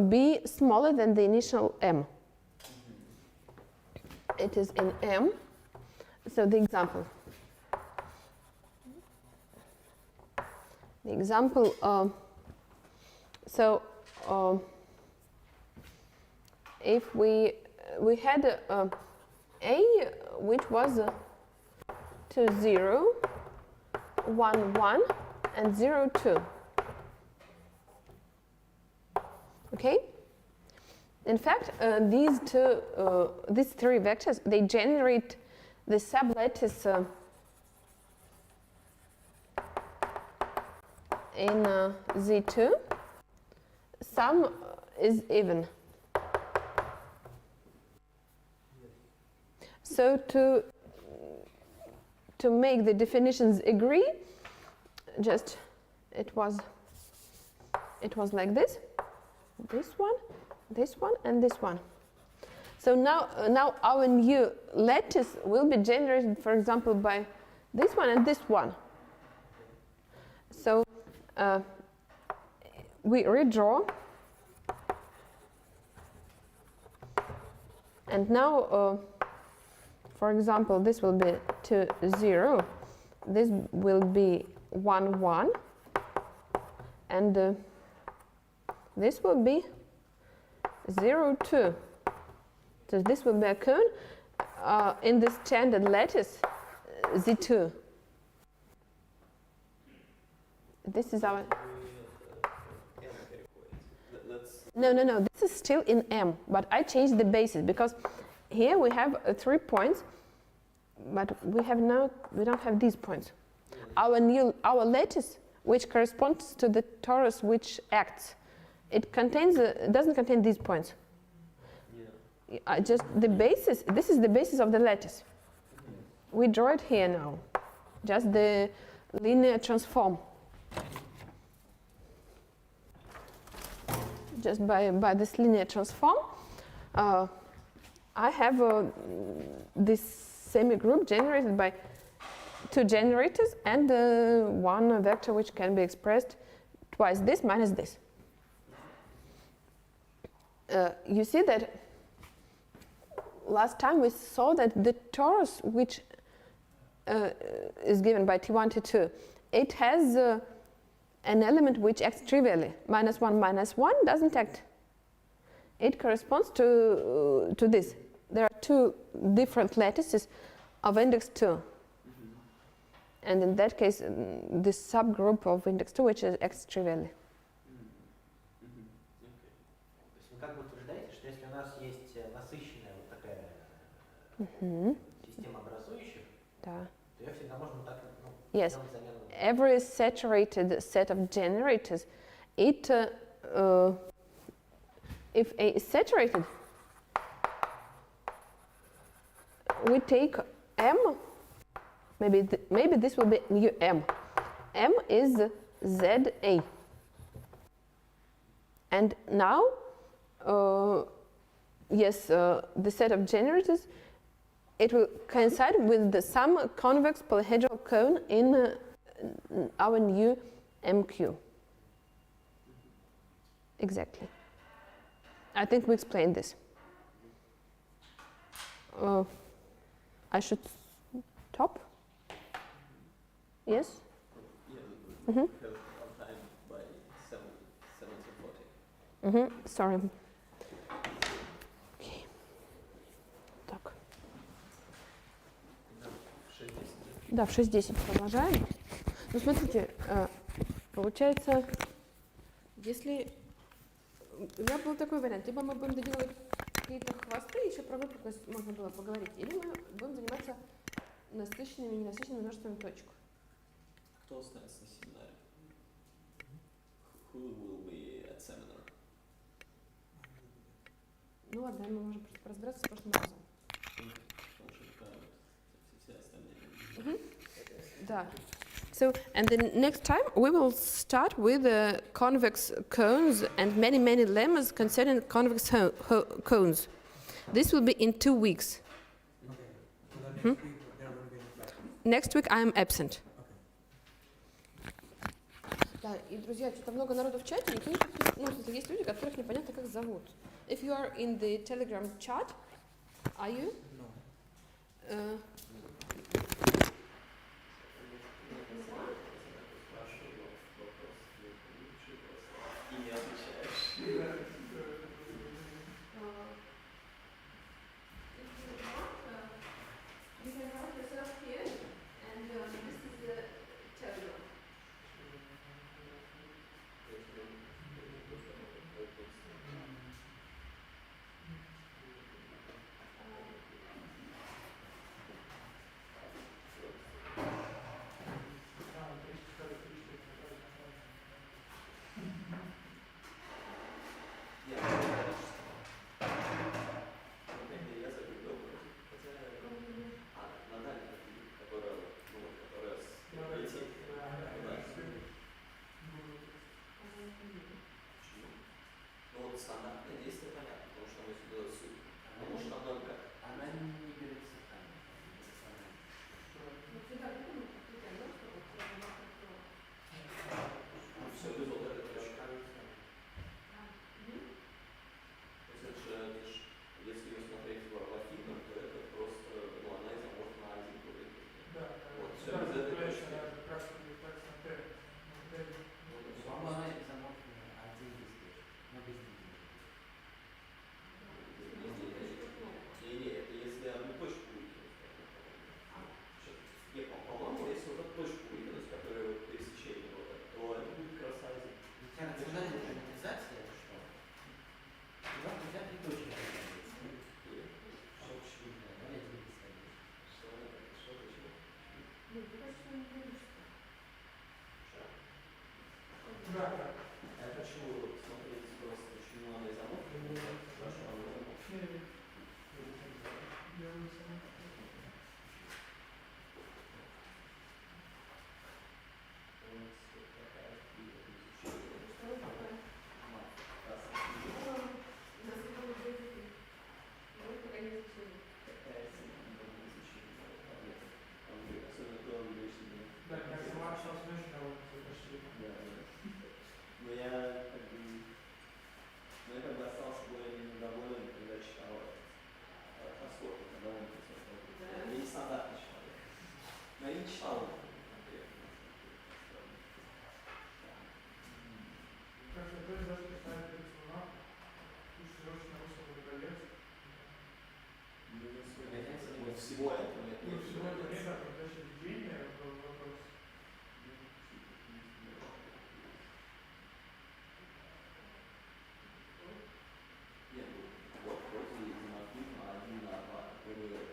Speaker 1: be smaller than the initial M. It is in M. So the example. If we had A which was 2, 0, 1, 1, and 0, 2. Okay? In fact, these three vectors, they generate the sublattice in Z2. Sum is even. So to make the definitions agree, just it was like this one, and this one. So now our new lattice will be generated, for example, by this one and this one. So we redraw, and now, for example, this will be 2, 0. This will be 1, 1, and this will be 0, 2. So this will be a cone in the standard lattice Z2. This is our... No. This is still in M, but I changed the basis because here we have 3 points, but we don't have these points. Our lattice, which corresponds to the torus which acts, it doesn't contain these points. Yeah. Just the basis. This is the basis of the lattice. We draw it here now. Just the linear transform. Just by this linear transform, I have this semi-group generated by 2 generators and one vector which can be expressed twice this minus this. You see that last time we saw that the torus which is given by T1, T2, it has an element which acts trivially. -1, -1 doesn't act. It corresponds to this. There are 2 different lattices of index 2. And in that case, this subgroup of index 2 which acts trivially.
Speaker 5: То есть вы как бы утверждаете, что если у нас есть насыщенная вот такая система образующих,
Speaker 1: Да.
Speaker 5: то ее всегда можно так
Speaker 1: Yes.
Speaker 5: сделать замену.
Speaker 1: Every saturated set of generators, if A is saturated, we take M. Maybe this will be new M. M is ZA. And now, the set of generators, it will coincide with some convex polyhedral cone in our new MQ. Exactly. I think we explained this. I should stop? Yes?
Speaker 3: Yeah, we have one time by 7:40.
Speaker 1: Sorry. Okay. Так. Да, в 6:10 продолжаем. Ну, смотрите, получается, если... У меня был такой вариант. Либо мы будем доделывать какие-то хвосты, еще про выпуклость можно было поговорить, или мы будем заниматься насыщенными и ненасыщенными множествами точек.
Speaker 3: Кто останется на семинаре? Who will be at seminar?
Speaker 1: Ну ладно, мы можем просто разбираться с прошлым разом.
Speaker 3: Потому что это все остальные.
Speaker 1: Да. So, and the next time we will start with the convex cones and many lemmas concerning convex cones. This will be in 2 weeks.
Speaker 4: Okay. So then next week there will be any class.
Speaker 1: Next week I am absent. Да, и, друзья, что-то много народу в чате, никто не подписан. Ну, в смысле, есть люди, которых непонятно как зовут. If you are in the Telegram chat, are you?
Speaker 4: No.
Speaker 3: И не отвечаешь.
Speaker 1: You can write yourself here, and this is the Telegram.
Speaker 3: Стандартное действие понятно, потому что мы сюда суть. Потому что оно как?
Speaker 5: Она не берет сохранение.
Speaker 3: Все без вот этой точки. То есть это же, если ее смотреть в афинах, то это просто, ну, она изоморфна на один уровень.
Speaker 2: Да,
Speaker 3: Вот, все
Speaker 2: да,
Speaker 3: без этой точки.
Speaker 2: как раз так на Т.
Speaker 5: По-моему, она изоморфна один без точки, но без движения.
Speaker 3: Не, это если одну точку выкинуть. Нет, по-моему, если вот эту точку выкинуть, которая вот пересечение вот это, то это будет как раз один.
Speaker 5: Рациональная грамматизация это что? Туда нельзя три точки поставить. Что очевидно, да, один бесконечный.
Speaker 3: Что почему?
Speaker 2: Да, да.
Speaker 3: Я хочу смотреть просто, почему она изоморфна. Хорошо, она изоморфна.
Speaker 2: Да, я сама сейчас очень довольна почти.
Speaker 3: Но я как бы остался более недоволен, когда читал Раскоп, когда он писал. Я нестандартный человек. Но я не читал конкретно.
Speaker 2: Так что то есть даже писать перед слона, лучше срочно вышел в образец.
Speaker 3: Вот всего этого нет.
Speaker 2: Ну, всего этого нет, а когда еще введение, вопрос.
Speaker 3: Нет, вот вроде изоморфизма 1/2, который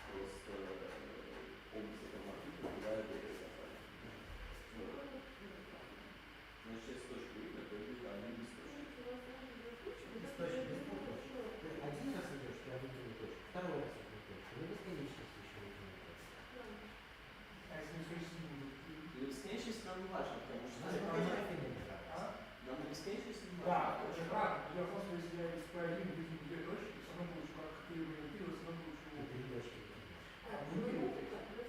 Speaker 3: просто область изоморфизма бывает значит, если точку видно, то будет один без точки.
Speaker 5: Источник без точки. Ты один раз идешь, я выделил точку, второй раз выделил точку, но бесконечность еще выделил точку.
Speaker 2: А если не слышишь, не будет?
Speaker 3: И бесконечность нам не важна, потому что
Speaker 5: У нас пока не афины не нравится.
Speaker 2: А?
Speaker 3: нам и бесконечность не
Speaker 2: Да,
Speaker 3: важна.
Speaker 2: очень рано. Дело в том, что если я из P1 выкину две точки, все равно получу, как ты его все равно
Speaker 5: И
Speaker 2: получу.
Speaker 5: три точки выкинешь.
Speaker 2: А мы выкинули третью.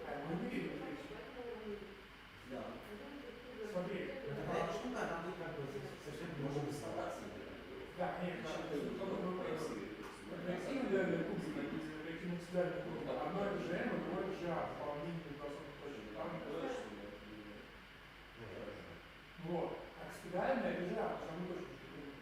Speaker 2: А мы выкинули третью.
Speaker 3: Да.
Speaker 2: Смотри.
Speaker 5: Но тогда эта штука, она будет как бы совершенно
Speaker 3: Можем
Speaker 5: другой
Speaker 3: стараться.
Speaker 2: Да, нет, да. Ректангулярная кубика из ректангулярной кубики. Одно это же M, а другое это же A. По мнению голосовых точек. Вот. А спиральная это же A, потому что одну точку штукатурим.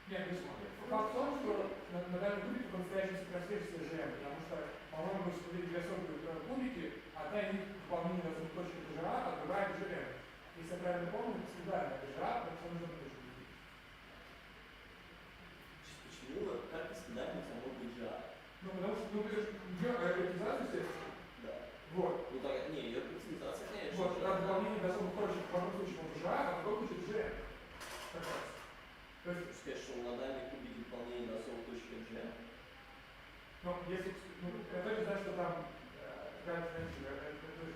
Speaker 2: Нет, ну смотри. Факт в том, что на данном кубике по-настоящему сокращается же M, потому что по по-моему, если две особые кубики, одна из них выполнение на двух точках ЖА, а другая ЖМ. Если я правильно помню, это всегда это ЖА, потому что нужно точку видеть.
Speaker 3: Почему как испытание само быть ЖА?
Speaker 2: Ну, потому что, ну, ее приоритизацию, естественно.
Speaker 3: Да.
Speaker 2: Вот.
Speaker 3: Ну так, не, ее оптимизация, конечно.
Speaker 2: Вот, когда выполнение до особых точек в одном случае будет ЖА, а в другом случае ЖМ. Как раз. То есть,
Speaker 3: сказать, что на дальней кубике выполнение до особой точки Ж.
Speaker 2: ну, если, ну, я точно знаю, что там,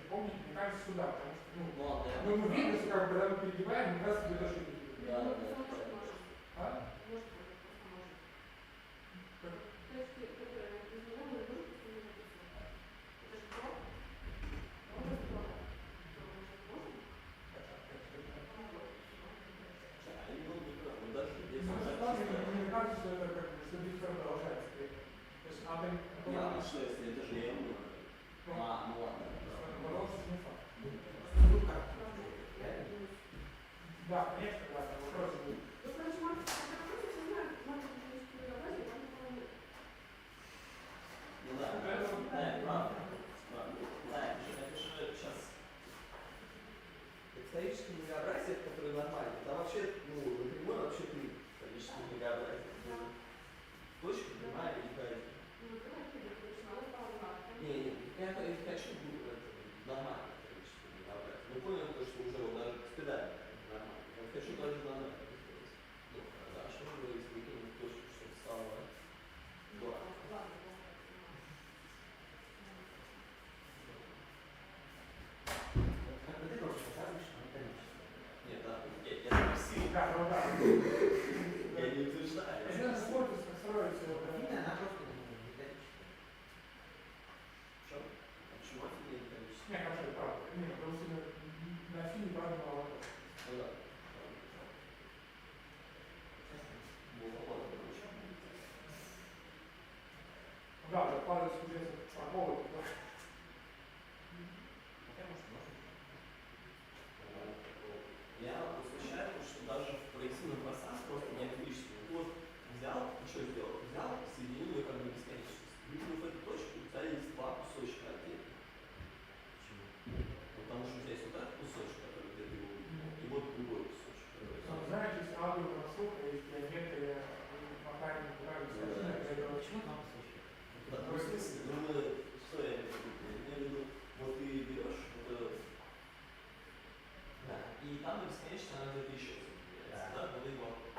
Speaker 2: помните, мне кажется, сюда, потому что, ну,
Speaker 3: Ладно, я
Speaker 2: ну, мы видим, что как бы, когда мы перегибаем, мы как раз две точки перегибаем.
Speaker 3: Да, да, да.
Speaker 2: А? Как?
Speaker 3: Даже здесь
Speaker 2: Ну, мне кажется, что это как бы, что битва продолжается. То есть надо...
Speaker 3: я что, если это же М? Ну ладно.
Speaker 2: Бороться с не факт.
Speaker 5: Ну как? Реально?
Speaker 2: Да, конечно, да, вопрос будет.
Speaker 3: Ну да, правда. Да, напиши сейчас.
Speaker 5: Историческое многообразие, которое нормально, там вообще, ну, напрямую вообще три историческое многообразие. Точка прямая и граница. Не, я хочу нормально историческое многообразие. Мы поняли то, что уже вот даже спидально нормально. Я хочу даже нормально сделать. Ну, а что же если выкинуть точку, чтобы стало два? Как бы ты тоже показываешь, что это лично.
Speaker 3: Нет, да, я спросил.
Speaker 2: Да, ну да.
Speaker 3: Я не утверждаю.
Speaker 2: Это надо смотреть, как строится.
Speaker 5: Афина, она просто металлическая.
Speaker 3: Что? Почему Афина не количество?
Speaker 2: Не, хорошо, правда. Не, потому что на Афине правда мало.
Speaker 3: Ну да. Вот, короче.
Speaker 2: Да, да, падает студент по поводу.
Speaker 5: Хотя, может, можно.
Speaker 3: Я возмущаю, что даже в проективном пространстве просто нет лишнего. Вот взял, и что сделал? Взял, соединил ее как бы бесконечность. Выкинув эту точку, у тебя есть два кусочка отдельно.
Speaker 5: Почему?
Speaker 3: Потому что здесь вот этот кусочек, который где-то его выкинул, и вот другой кусочек.
Speaker 2: Знаешь, есть аудио насколько есть геометрия, макарин,
Speaker 5: Почему два кусочка?
Speaker 3: Да, ну, в смысле, ну, что я имею в виду? Я имею в виду, вот ты берешь, вот,
Speaker 5: Да.
Speaker 3: и там бесконечно она где-то еще соединяется, да?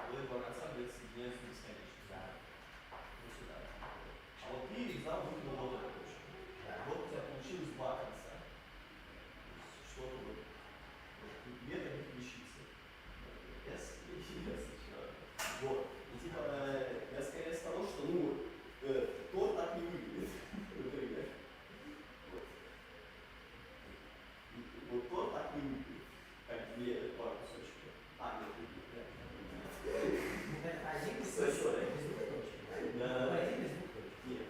Speaker 3: Было два конца где-то соединяются бесконечно.
Speaker 5: Да.
Speaker 3: Вот сюда. А вот ты взял, выкинул вот эту точку.
Speaker 5: Да.
Speaker 3: Вот у тебя получилось два конца. То есть что-то вот две таких вещицы. S и S. Вот. И типа, я скорее с того, что, ну, тор так не выглядит, например. Вот. Вот тор так не выглядит, как две пары кусочки. Нет,
Speaker 5: Один
Speaker 3: Sorry.
Speaker 5: кусочек без двух точек.
Speaker 3: Да.
Speaker 5: Один без двух точек.
Speaker 3: Нет,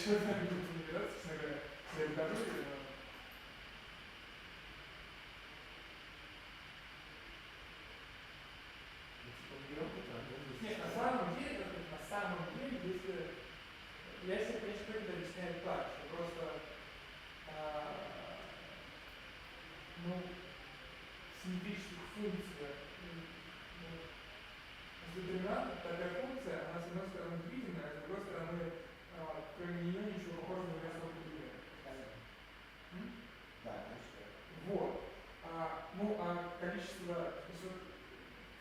Speaker 2: еще одна генерация, честно говоря, я докажу, нет, на самом деле, если я себе, конечно, как-то объясняю так, что просто, ну, симметрических функциях, детерминант, такая функция, она с одной стороны видимая, а с другой стороны, кроме нее ничего похожего на особо не
Speaker 6: Да, конечно.
Speaker 2: Вот. Ну, а количество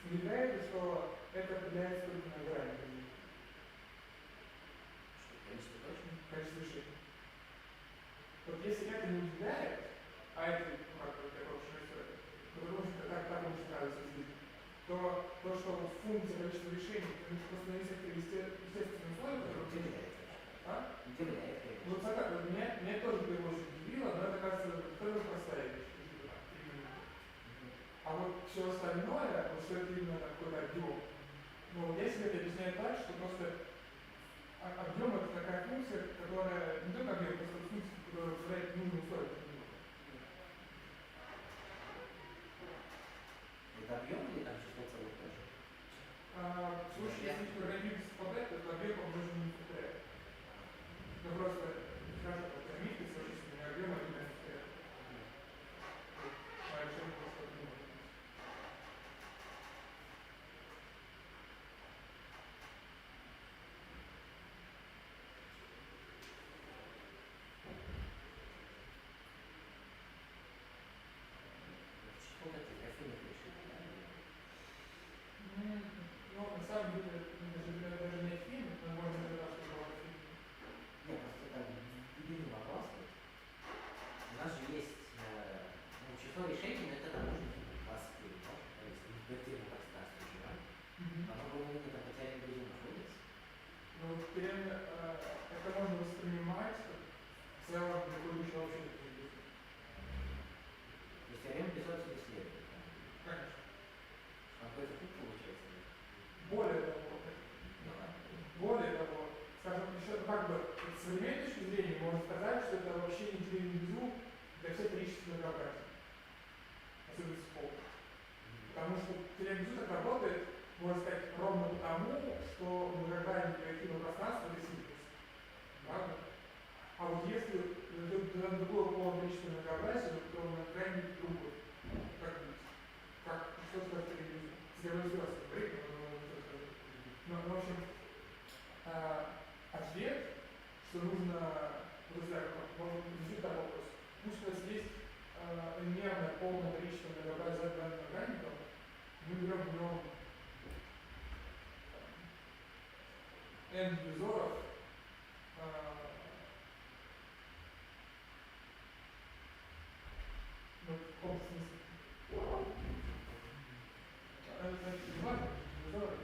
Speaker 2: выявляется, что это определяется только на грани.
Speaker 6: Что, количество точно?
Speaker 2: Количество решений. Вот если это не удивляет, а это, ну, как бы, такая общая история, потому что так очень нравится жизнь, то что вот функция количества решений, это просто несколько естественных условий, которые
Speaker 6: Удивляет.
Speaker 2: А?
Speaker 6: Удивляет, конечно.
Speaker 2: Вот меня тоже в первую очередь удивило, но это, кажется, тоже простая вещь. А вот все остальное, вот что это именно какой-то объем, ну, я себе это объясняю так, что просто объем это такая функция, которая не только объем, просто функция, которая позволяет нужные условия.
Speaker 6: Это объем или там число целых тоже?
Speaker 2: В случае, если программировать совпадает, то это объем умноженный на факториал. Ну просто скажем, что программировать с вычислительными объемами на факториал. А решение просто объема.
Speaker 6: Число таких афинных решений.
Speaker 2: Ну, на самом деле, даже не афин, но можно сказать, что это афин.
Speaker 6: Нет, просто так, дебильный вопрос. У нас же есть число решений, но это там нужно 24, да? Если в виртуальном пространстве живем, оно более-менее там хотя бы где находится.
Speaker 2: Ну, это можно воспринимать в целом для будущего вообще не будет.
Speaker 6: То есть теорема Безотца исследует, да?
Speaker 2: Конечно.
Speaker 6: Какой-то путь получается.
Speaker 2: Более того, скажем, еще как бы с современной точки зрения можно сказать, что это вообще не телевизор внизу для всех количественных многообразий. Особенно с полом. Потому что телевизор внизу так работает, можно сказать, ровно потому, что многогранное интерактивное пространство это синтез. Правда? А вот если для другого пола количества многообразия, то многогранное другое. Как что сказать телевизор? Если звезд говорить, но, в общем, ответ, что нужно, друзья, можно изучить такой вопрос. Пусть у нас есть мерное полное количество многообразия данных органиков, мы берем в нем n дивизоров, ну, в каком смысле? Это не важно, дивизоры,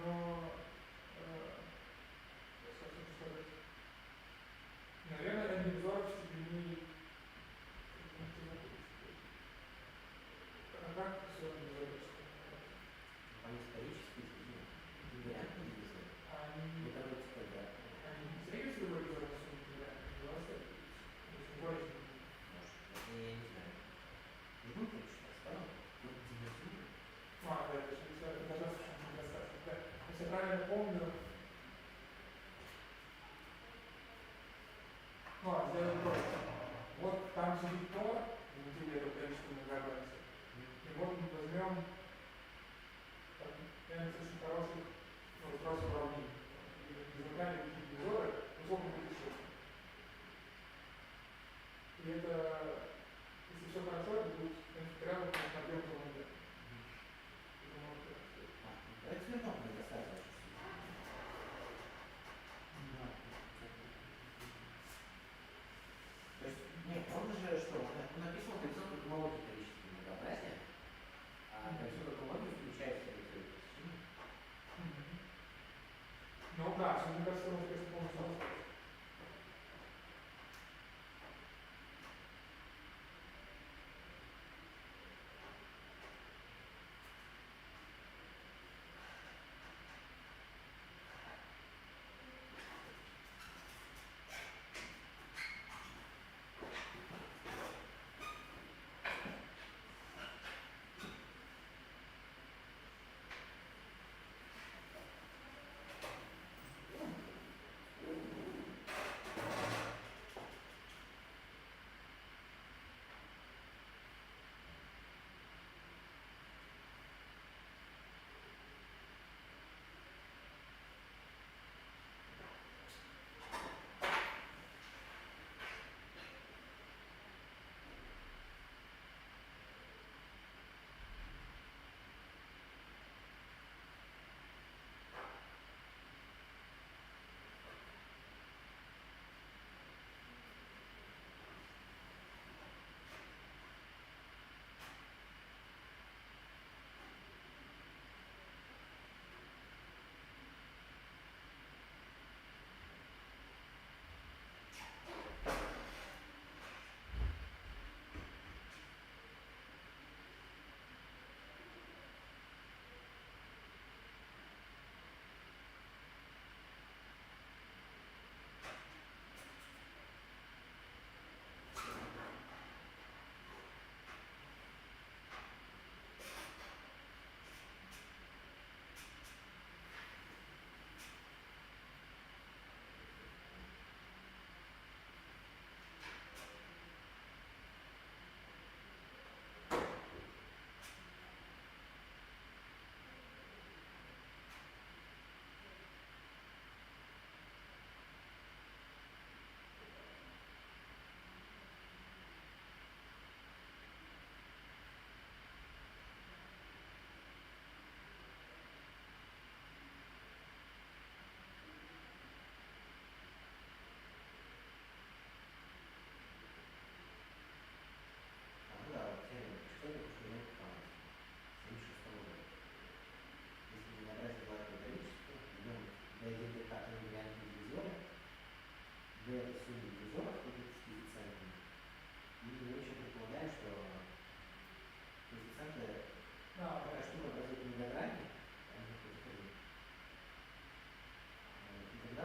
Speaker 2: но наверное, n дивизоров в степени как все дивизорится?
Speaker 6: Там исторически невероятно дивизор.
Speaker 2: Они
Speaker 6: Это вот квадрат.
Speaker 2: не двигаются любой дивизор на сумму невероятно, не остается. То есть более чем.
Speaker 6: Я не знаю. Не буду прочитать, правда? Вот дивизор.
Speaker 2: Да, это же совершенно недостаточно. Да. Если я правильно помню, сделаем просто. Вот там сидит Тор, внутри этого количества многообразия. И вот мы возьмем очень хороших просто уравнений. Измеряли какие-то дивизоры, сколько будет решено. И это, если все хорошо, это будет интеграл на объем команды.
Speaker 6: Это смешно, мне достаточно. То есть, нет, он же что, он написал колесо космологии количества многообразия, а колесо космологии включает в себя все.
Speaker 2: Ну да, мне кажется, он теперь полностью остался.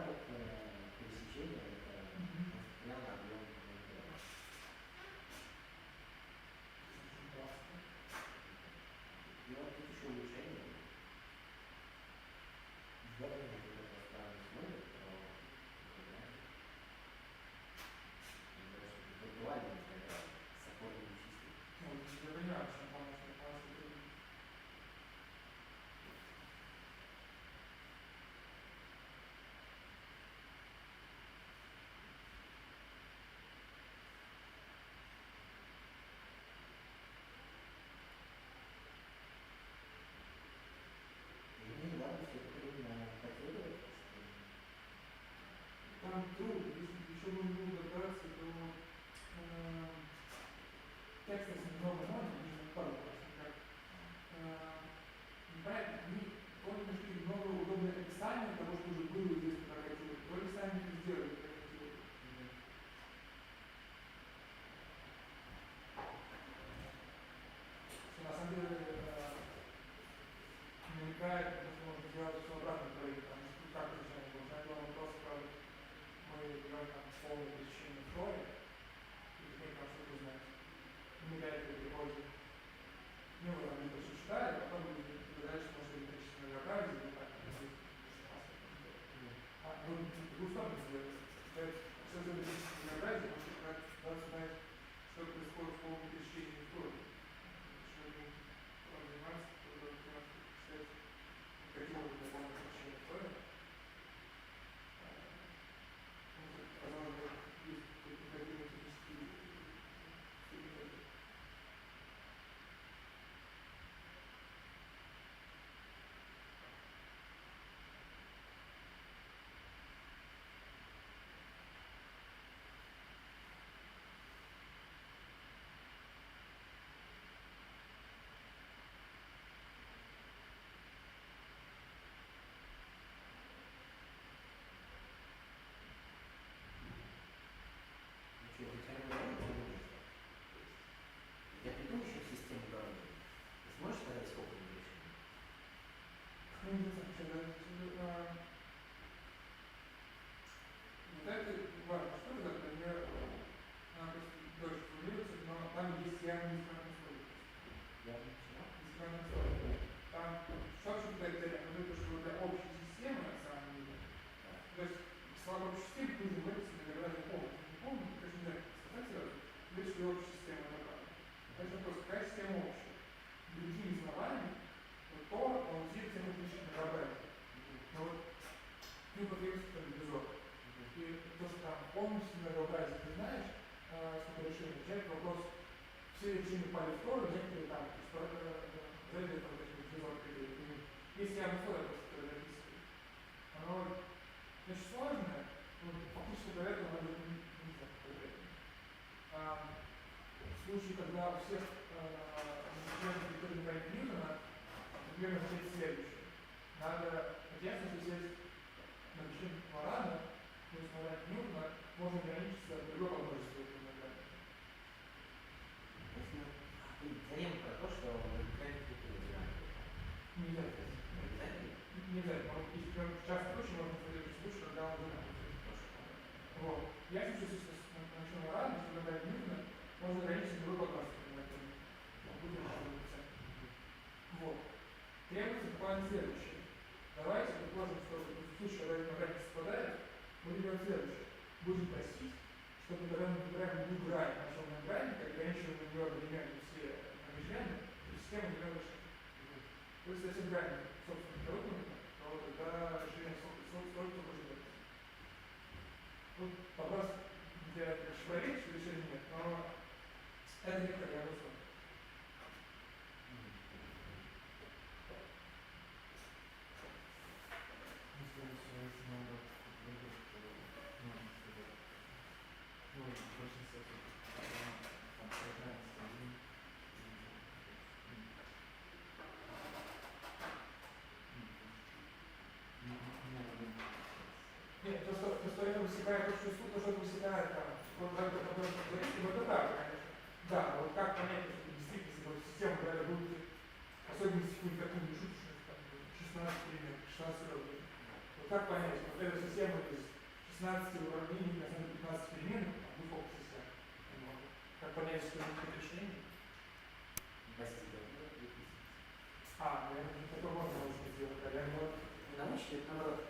Speaker 6: вот пересечение, это прямо объем материала. И вот тут еще улучшение. Сдавление вот этого странного слоя, виртуальный интеграл с опорными числами.
Speaker 2: Ну, я понимаю, что полностью
Speaker 6: И ладно, все это время потеряет.
Speaker 2: там трудно, если еще нужно было добраться до текста с много надо, нужно пару раз никак. Непонятно, они только нашли много удобное описание того, что уже было известно про категорию, то ли сами это сделали про категорию. Что на самом деле намекает, что можно сделать все обратно проект, потому что как решение было. Знаете, вопрос, правда, мы берем там полное пересечение слоя, и теперь там что-то узнать. Мы для этого переводим. Ну, мы там это все читали, а потом мы дальше может электрическое многообразие, или так, а ну, в другую сторону сделать. Все это электрическое многообразие, потому что надо знать, что происходит в полном пересечении слоя. Что мы заниматься, то писать категорию для полного пересечения слоя. Возможно, есть какие-то технические степени.
Speaker 6: Ну что, детерминирование нужно? Я приду еще в систему уравнений. Ты сможешь сказать, сколько у меня решений?
Speaker 2: Ну, не знаю, что да. Вот это важно. Что это, например, она просто дольше формулируется, но там есть явный дискретный слой.
Speaker 6: Я начинал.
Speaker 2: Дискретный слой. Там, что это теорема? Это что для общей системы, на самом деле. То есть, слова общей системы нужно выписать на градации полностью. Не полностью, конечно, нельзя сказать сразу. Говорит, что общая система это правда. Значит, вопрос, какая система общая? Другими словами, вот то, он делит тему отличных многообразий. Но вот ты потребуется как безок. И то, что там полностью многообразие, ты знаешь, сколько решений, отвечает вопрос, все решения пали в Тору, некоторые там, взяли там такие безок. Если я условия просто записываю, оно, значит, сложное, ну, фактически для этого надо не знаю, в случае, когда у всех членов Виктории Ньютона, примерно ответ следующий. Надо, ясно, что здесь на причине Лорана, то есть Лорана Ньютона, можно ограничиться другого множества иногда.
Speaker 6: Теорема про то, что вытекает культуры.
Speaker 2: Нельзя сказать. Нельзя. Если прям в частном случае можно сказать, что случай, когда он одинаковый. Вот. Ясно, что если начнем Лорана, если Лорана Ньютона, можно ограничиться другого множества. Вот. Требуется буквально следующее. Давайте предположим, что в случае, когда эти графики совпадают, будем делать следующее. Будем просить, чтобы когда мы выбираем любую грань нашего графика, ограничиваем на нее одновременно все межряды, то система не решит. То есть, если грань, собственно, коробка, то тогда решение столько уже будет. Вот вопрос, где проверить, что решения нет, но это не как я высот. Нет, то, что это высекает, то, что это высекает, там, это правда, конечно. Да, но вот как понять, что это действительно система, когда будет особенности какую-нибудь такую нешуточную, там, 16 примеров, 16 рублей. Вот как понять, вот эта система из 16 уравнений на самом деле 15 переменных, а ну сколько систем? Вот. Как понять, что это решение?
Speaker 6: Бастида.
Speaker 2: Наверное, такое можно научно сделать, а я вот
Speaker 6: Научно, наоборот,